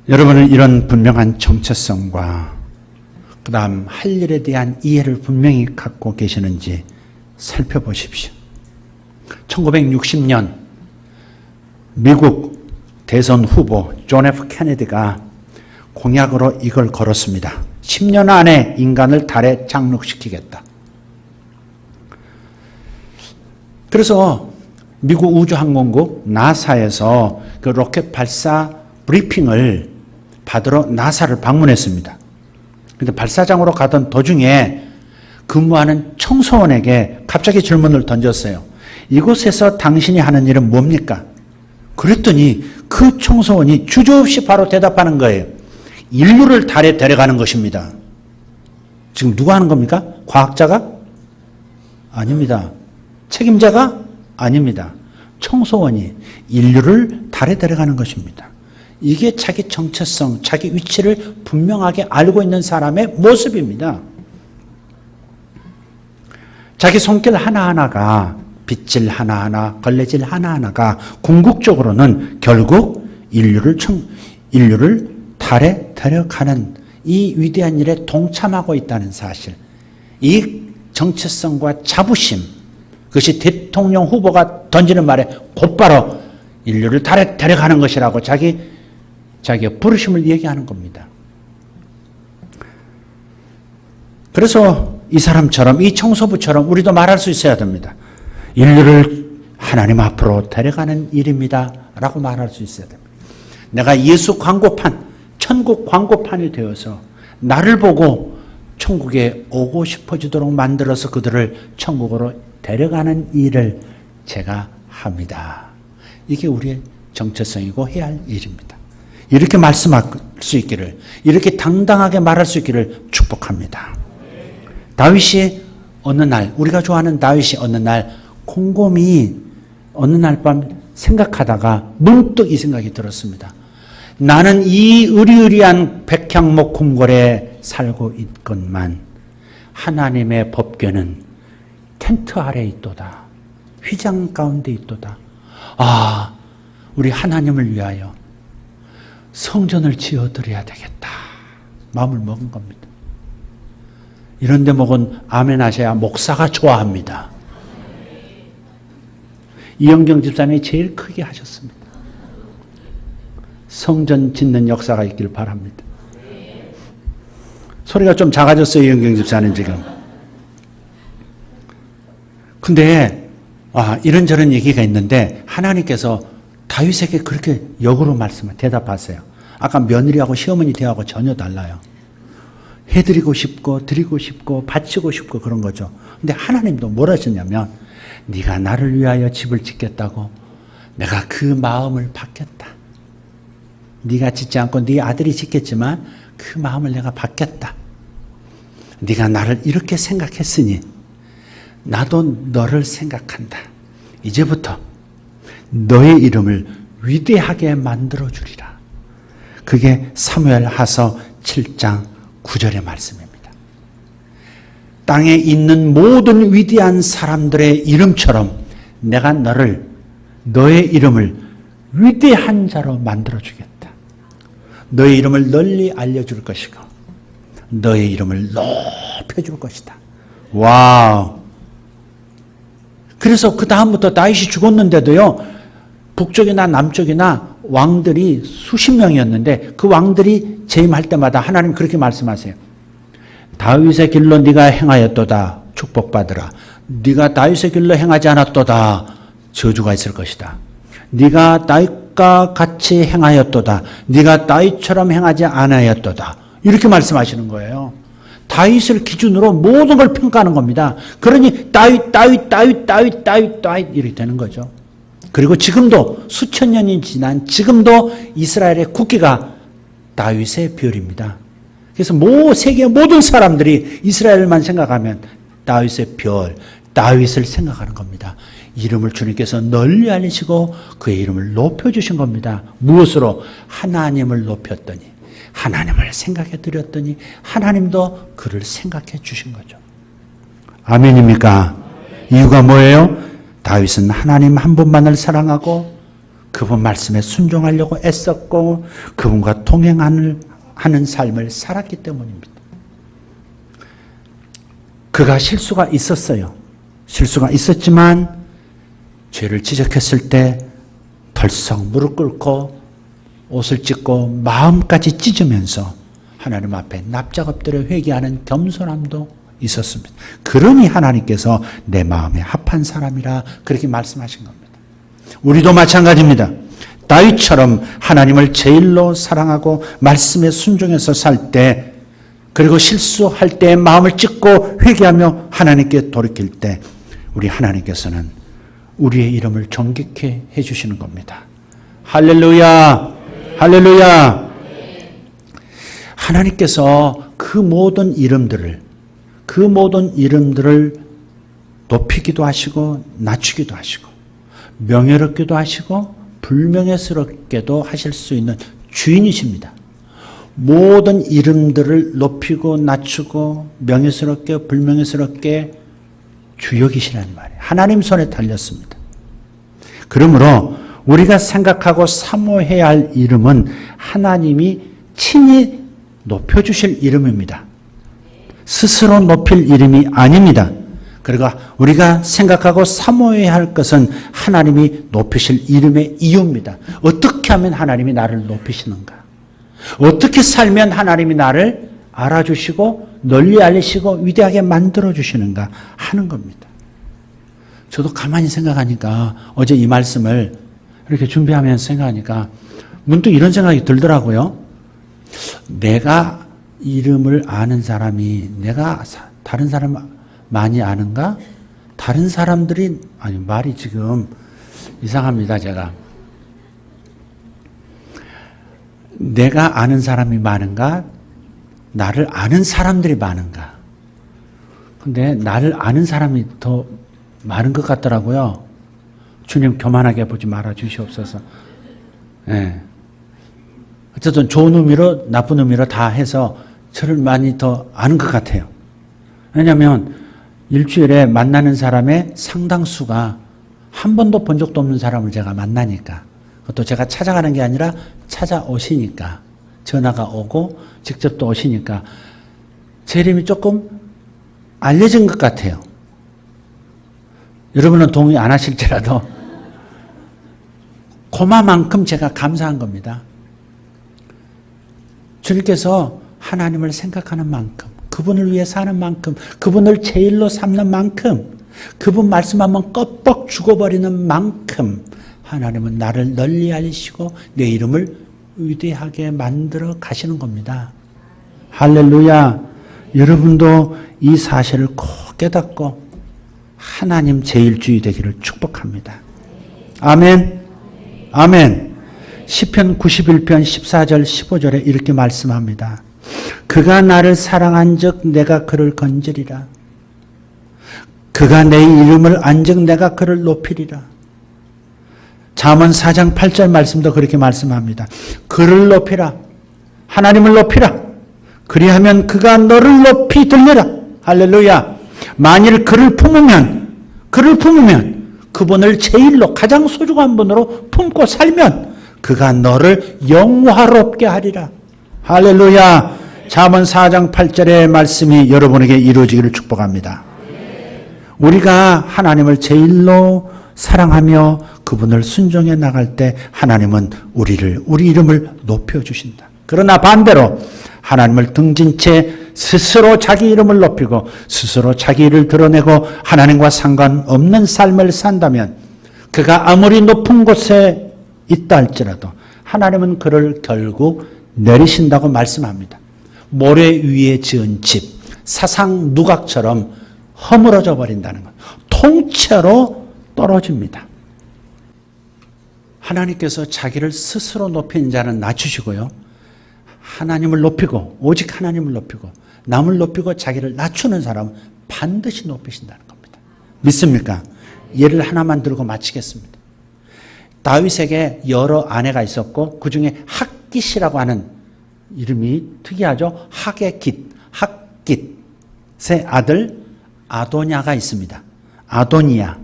여러분은 이런 분명한 정체성과 그 다음 할 일에 대한 이해를 분명히 갖고 계시는지 살펴보십시오. 1960년 미국 대선 후보 존 F 케네디가 공약으로 이걸 걸었습니다. 10년 안에 인간을 달에 착륙시키겠다. 그래서 미국 우주항공국 나사에서 그 로켓 발사 브리핑을 받으러 나사를 방문했습니다. 그런데 발사장으로 가던 도중에 근무하는 청소원에게 갑자기 질문을 던졌어요. 이곳에서 당신이 하는 일은 뭡니까? 그랬더니 그 청소원이 주저없이 바로 대답하는 거예요. 인류를 달에 데려가는 것입니다. 지금 누가 하는 겁니까? 과학자가? 아닙니다. 책임자가? 아닙니다. 청소원이 인류를 달에 데려가는 것입니다. 이게 자기 정체성, 자기 위치를 분명하게 알고 있는 사람의 모습입니다. 자기 손길 하나하나가 빗질 하나하나, 걸레질 하나하나가 궁극적으로는 결국 인류를 달에 데려가는 이 위대한 일에 동참하고 있다는 사실. 이 정체성과 자부심, 그것이 대통령 후보가 던지는 말에 곧바로 인류를 달에 데려가는 것이라고 자기의 부르심을 얘기하는 겁니다. 그래서 이 사람처럼, 이 청소부처럼 우리도 말할 수 있어야 됩니다. 인류를 하나님 앞으로 데려가는 일입니다 라고 말할 수 있어야 됩니다. 내가 예수 광고판, 천국 광고판이 되어서 나를 보고 천국에 오고 싶어지도록 만들어서 그들을 천국으로 데려가는 일을 제가 합니다. 이게 우리의 정체성이고 해야 할 일입니다. 이렇게 말씀할 수 있기를, 이렇게 당당하게 말할 수 있기를 축복합니다. 다윗이 어느 날, 우리가 좋아하는 다윗이 어느 날 곰곰이 어느 날 밤 생각하다가 문득 이 생각이 들었습니다. 나는 이 의리의리한 백향목 궁궐에 살고 있건만 하나님의 법궤는 텐트 아래에 있도다. 휘장 가운데 있도다. 아, 우리 하나님을 위하여 성전을 지어드려야 되겠다. 마음을 먹은 겁니다. 이런 대목은 아멘 하셔야 목사가 좋아합니다. 이영경 집사님이 제일 크게 하셨습니다. 성전 짓는 역사가 있길 바랍니다. 소리가 좀 작아졌어요, 이영경 집사님 지금. 근데 이런저런 얘기가 있는데 하나님께서 다윗에게 그렇게 역으로 대답하세요. 아까 며느리하고 시어머니 대하고 전혀 달라요. 해드리고 싶고 드리고 싶고 바치고 싶고 그런 거죠. 근데 하나님도 뭘 하셨냐면 네가 나를 위하여 집을 짓겠다고 내가 그 마음을 받겠다. 네가 짓지 않고 네 아들이 짓겠지만 그 마음을 내가 받겠다. 네가 나를 이렇게 생각했으니 나도 너를 생각한다. 이제부터 너의 이름을 위대하게 만들어주리라. 그게 사무엘하서 7장 9절의 말씀입니다. 땅에 있는 모든 위대한 사람들의 이름처럼 내가 너의 이름을 위대한 자로 만들어주겠다. 너의 이름을 널리 알려줄 것이고 너의 이름을 높여줄 것이다. 와우. 그래서 그 다음부터 다윗이 죽었는데도요, 북쪽이나 남쪽이나 왕들이 수십 명이었는데 그 왕들이 재임할 때마다 하나님 그렇게 말씀하세요. 다윗의 길로 네가 행하였도다. 축복받으라. 네가 다윗의 길로 행하지 않았도다. 저주가 있을 것이다. 네가 다윗과 같이 행하였도다. 네가 다윗처럼 행하지 않았도다. 이렇게 말씀하시는 거예요. 다윗을 기준으로 모든 걸 평가하는 겁니다. 그러니 다윗 이렇게 되는 거죠. 그리고 지금도 수천 년이 지난 지금도 이스라엘의 국기가 다윗의 별입니다. 그래서 세계 모든 사람들이 이스라엘만 생각하면 다윗의 별, 다윗을 생각하는 겁니다. 이름을 주님께서 널리 알리시고 그의 이름을 높여주신 겁니다. 무엇으로? 하나님을 높였더니, 하나님을 생각해 드렸더니 하나님도 그를 생각해 주신 거죠. 아멘입니까? 이유가 뭐예요? 다윗은 하나님 한 분만을 사랑하고 그분 말씀에 순종하려고 애썼고 그분과 동행하는 삶을 살았기 때문입니다. 그가 실수가 있었어요. 실수가 있었지만 죄를 지적했을 때 덜썩 무릎 꿇고 옷을 찢고 마음까지 찢으면서 하나님 앞에 납작 엎드려 회개하는 겸손함도 있었습니다. 그러니 하나님께서 내 마음에 합한 사람이라 그렇게 말씀하신 겁니다. 우리도 마찬가지입니다. 다윗처럼 하나님을 제일로 사랑하고 말씀에 순종해서 살 때, 그리고 실수할 때 마음을 찢고 회개하며 하나님께 돌이킬 때 우리 하나님께서는 우리의 이름을 존귀케 해주시는 겁니다. 할렐루야, 할렐루야. 하나님께서 그 모든 이름들을 높이기도 하시고 낮추기도 하시고 명예롭기도 하시고 불명예스럽게도 하실 수 있는 주인이십니다. 모든 이름들을 높이고 낮추고 명예스럽게 불명예스럽게 주역이시라는 말이에요. 하나님 손에 달렸습니다. 그러므로 우리가 생각하고 사모해야 할 이름은 하나님이 친히 높여주실 이름입니다. 스스로 높일 이름이 아닙니다. 그리고 우리가 생각하고 사모해야 할 것은 하나님이 높이실 이름의 이유입니다. 어떻게 하면 하나님이 나를 높이시는가? 어떻게 살면 하나님이 나를 알아주시고 널리 알리시고 위대하게 만들어주시는가 하는 겁니다. 저도 가만히 생각하니까 어제 이 말씀을 이렇게 준비하면서 생각하니까 문득 이런 생각이 들더라고요. 내가 이름을 아는 사람이 내가 다른 사람 많이 아는가? 다른 사람들이 아니 말이 지금 이상합니다. 제가 내가 아는 사람이 많은가? 나를 아는 사람들이 많은가? 근데 나를 아는 사람이 더 많은 것 같더라고요. 주님 교만하게 보지 말아 주시옵소서. 네. 어쨌든 좋은 의미로 나쁜 의미로 다 해서 저를 많이 더 아는 것 같아요. 왜냐하면 일주일에 만나는 사람의 상당수가 한 번도 본 적도 없는 사람을 제가 만나니까, 그것도 제가 찾아가는 게 아니라 찾아오시니까, 전화가 오고 직접 또 오시니까 제 이름이 조금 알려진 것 같아요. 여러분은 동의 안 하실지라도 그만큼 제가 감사한 겁니다. 주님께서 하나님을 생각하는 만큼, 그분을 위해 사는 만큼, 그분을 제일로 삼는 만큼, 그분 말씀 한번 껍벅 죽어버리는 만큼 하나님은 나를 널리 알리시고 내 이름을 위대하게 만들어 가시는 겁니다. 할렐루야. 여러분도 이 사실을 꼭 깨닫고 하나님 제일주의 되기를 축복합니다. 아멘. 아멘. 시편 91편 14절 15절에 이렇게 말씀합니다. 그가 나를 사랑한 즉 내가 그를 건지리라. 그가 내 이름을 안 즉 내가 그를 높이리라. 잠언 4장 8절 말씀도 그렇게 말씀합니다. 그를 높이라. 하나님을 높이라. 그리하면 그가 너를 높이 들리라. 할렐루야. 만일 그를 품으면 그분을 제일로 가장 소중한 분으로 품고 살면 그가 너를 영화롭게 하리라. 할렐루야. 잠언 4장 8절의 말씀이 여러분에게 이루어지기를 축복합니다. 우리가 하나님을 제일로 사랑하며 그분을 순종해 나갈 때 하나님은 우리 이름을 높여주신다. 그러나 반대로 하나님을 등진 채 스스로 자기 이름을 높이고 스스로 자기 일을 드러내고 하나님과 상관없는 삶을 산다면 그가 아무리 높은 곳에 있다 할지라도 하나님은 그를 결국 내리신다고 말씀합니다. 모래 위에 지은 집, 사상 누각처럼 허물어져 버린다는 것. 통째로 떨어집니다. 하나님께서 자기를 스스로 높이는 자는 낮추시고요. 하나님을 높이고 오직 하나님을 높이고 남을 높이고 자기를 낮추는 사람은 반드시 높이신다는 겁니다. 믿습니까? 예를 하나만 들고 마치겠습니다. 다윗에게 여러 아내가 있었고 그 중에 핫깃이라고 하는 이름이 특이하죠. 핫깃의 아들 아도냐가 있습니다. 아도니아.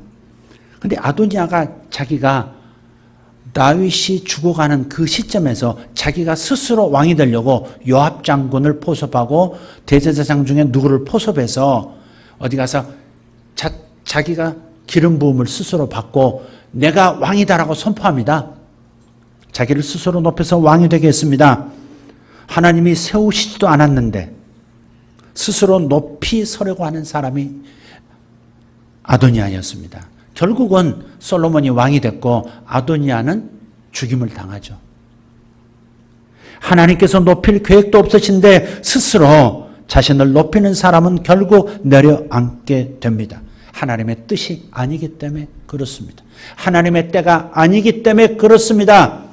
근데 아도니아가 자기가 다윗이 죽어가는 그 시점에서 자기가 스스로 왕이 되려고 요압 장군을 포섭하고 대제사장 중에 누구를 포섭해서 어디 가서 자기가 기름 부음을 스스로 받고 내가 왕이다라고 선포합니다. 자기를 스스로 높여서 왕이 되게 했습니다. 하나님이 세우시지도 않았는데 스스로 높이 서려고 하는 사람이 아도니아였습니다. 결국은 솔로몬이 왕이 됐고 아도니아는 죽임을 당하죠. 하나님께서 높일 계획도 없으신데 스스로 자신을 높이는 사람은 결국 내려앉게 됩니다. 하나님의 뜻이 아니기 때문에 그렇습니다. 하나님의 때가 아니기 때문에 그렇습니다.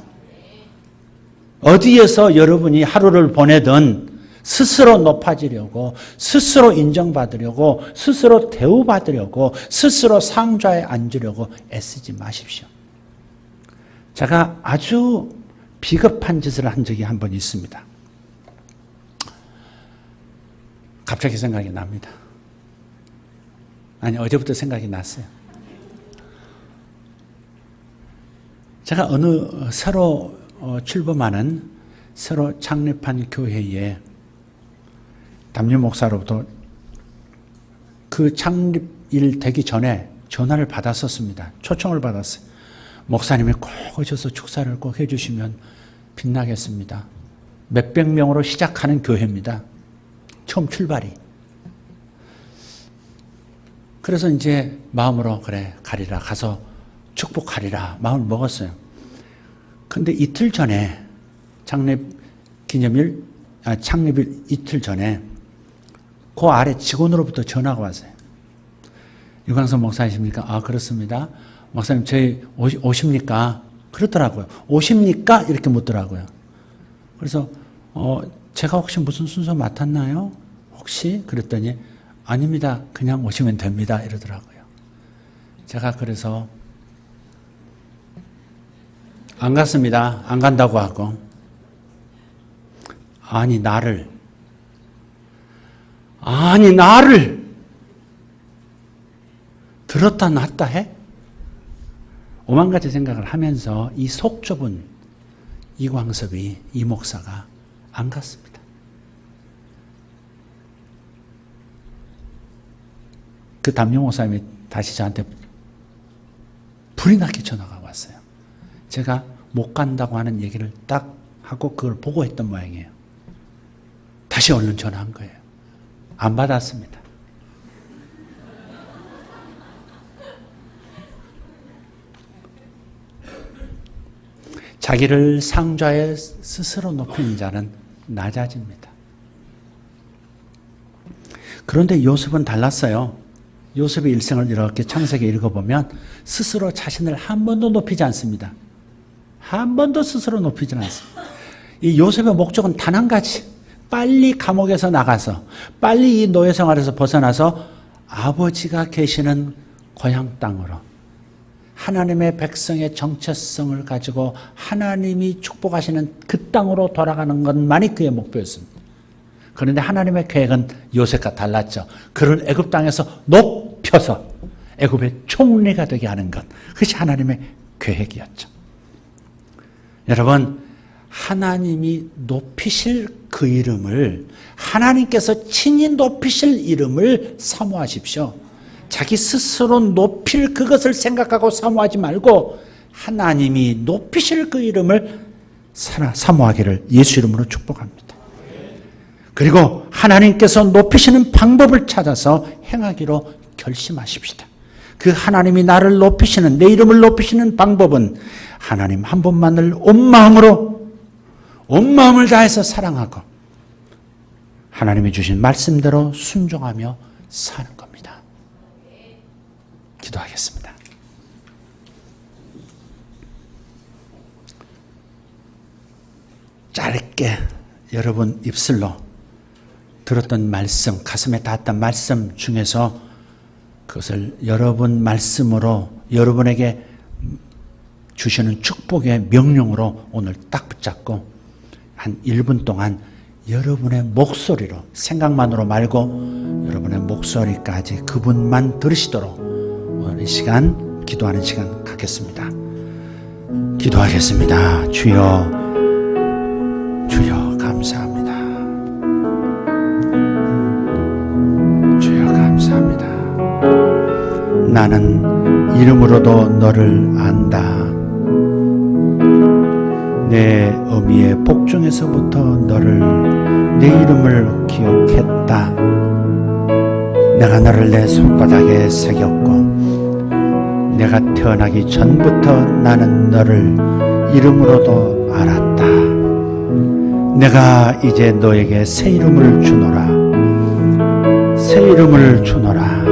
어디에서 여러분이 하루를 보내든 스스로 높아지려고, 스스로 인정받으려고, 스스로 대우받으려고, 스스로 상좌에 앉으려고 애쓰지 마십시오. 제가 아주 비겁한 짓을 한 적이 한 번 있습니다. 갑자기 생각이 납니다. 아니, 어제부터 생각이 났어요. 제가 어느 새로 출범하는, 새로 창립한 교회에 담임 목사로부터 그 창립 일 되기 전에 전화를 받았었습니다. 초청을 받았어요. 목사님이 꼭 오셔서 축사를 꼭 해주시면 빛나겠습니다. 몇백 명으로 시작하는 교회입니다. 처음 출발이. 그래서 이제 마음으로 그래 가리라 가서 축복하리라 마음을 먹었어요. 근데 이틀 전에 창립일 이틀 전에 그 아래 직원으로부터 전화가 왔어요. 유광선 목사이십니까? 아 그렇습니다. 목사님 저희 오십니까? 그러더라고요. 오십니까? 이렇게 묻더라고요. 그래서 제가 혹시 무슨 순서 맡았나요? 혹시? 그랬더니 아닙니다. 그냥 오시면 됩니다. 이러더라고요. 제가 그래서 안 갔습니다. 안 간다고 하고 아니 나를 들었다 놨다 해? 오만 가지 생각을 하면서 이 속 좁은 이광섭이 이 목사가 안 갔습니다. 그 담요 목사님이 다시 저한테 불이 나게 전화가 왔어요. 제가 못 간다고 하는 얘기를 딱 하고 그걸 보고했던 모양이에요. 다시 얼른 전화한 거예요. 안 받았습니다. 자기를 상좌에 스스로 높이는 자는 낮아집니다. 그런데 요셉은 달랐어요. 요셉의 일생을 이렇게 창세기 읽어보면 스스로 자신을 한 번도 높이지 않습니다. 한 번도 스스로 높이지 않습니다. 이 요셉의 목적은 단 한 가지. 빨리 감옥에서 나가서 빨리 이 노예 생활에서 벗어나서 아버지가 계시는 고향 땅으로 하나님의 백성의 정체성을 가지고 하나님이 축복하시는 그 땅으로 돌아가는 것만이 그의 목표였습니다. 그런데 하나님의 계획은 요셉과 달랐죠. 그를 애굽 땅에서 높여서 애굽의 총리가 되게 하는 것. 그것이 하나님의 계획이었죠. 여러분, 하나님이 높이실 그 이름을, 하나님께서 친히 높이실 이름을 사모하십시오. 자기 스스로 높일 그것을 생각하고 사모하지 말고 하나님이 높이실 그 이름을 사모하기를 예수 이름으로 축복합니다. 그리고 하나님께서 높이시는 방법을 찾아서 행하기로 결심하십시다. 그 하나님이 나를 높이시는, 내 이름을 높이시는 방법은 하나님 한 분만을 온 마음을 다해서 사랑하고 하나님이 주신 말씀대로 순종하며 사는 겁니다. 기도하겠습니다. 짧게 여러분 입술로 들었던 말씀, 가슴에 닿았던 말씀 중에서 그것을 여러분 말씀으로 여러분에게 주시는 축복의 명령으로 오늘 딱 붙잡고 한 1분 동안 여러분의 목소리로, 생각만으로 말고 여러분의 목소리까지 그분만 들으시도록 오늘 이 시간 기도하는 시간 갖겠습니다. 기도하겠습니다. 주여, 주여 감사합니다. 주여 감사합니다. 나는 이름으로도 너를 안다. 내 어미의 복중에서부터 너를, 내 이름을 기억했다. 내가 너를 내 손바닥에 새겼고 내가 태어나기 전부터 나는 너를 이름으로도 알았다. 내가 이제 너에게 새 이름을 주노라. 새 이름을 주노라.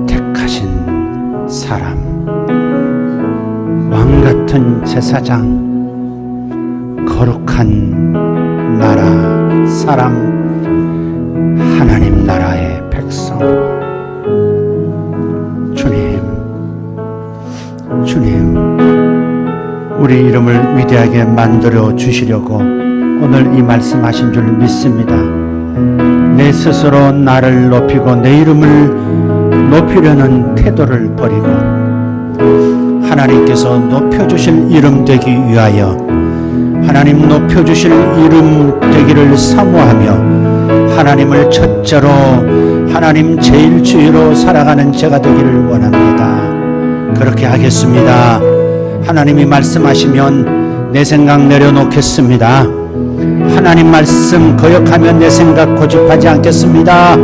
택하신 사람, 왕같은 제사장, 거룩한 나라, 사람, 하나님 나라의 백성. 주님, 우리 이름을 위대하게 만들어 주시려고 오늘 이 말씀하신 줄 믿습니다. 내 스스로 나를 높이고 내 이름을 높이려는 태도를 버리고 하나님께서 높여주실 이름 되기 위하여 하나님 높여주실 이름 되기를 사모하며 하나님을 첫째로 하나님 제일 주의로 살아가는 제가 되기를 원합니다. 그렇게 하겠습니다. 하나님이 말씀하시면 내 생각 내려놓겠습니다. 하나님 말씀 거역하면 내 생각 고집하지 않겠습니다.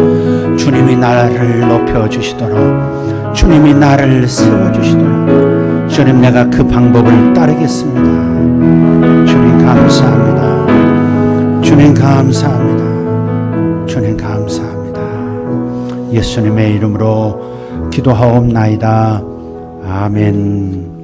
주님이 나를 높여주시도록, 주님이 나를 세워주시도록, 주님 내가 그 방법을 따르겠습니다. 주님 감사합니다. 주님 감사합니다. 주님 감사합니다. 예수님의 이름으로 기도하옵나이다. 아멘.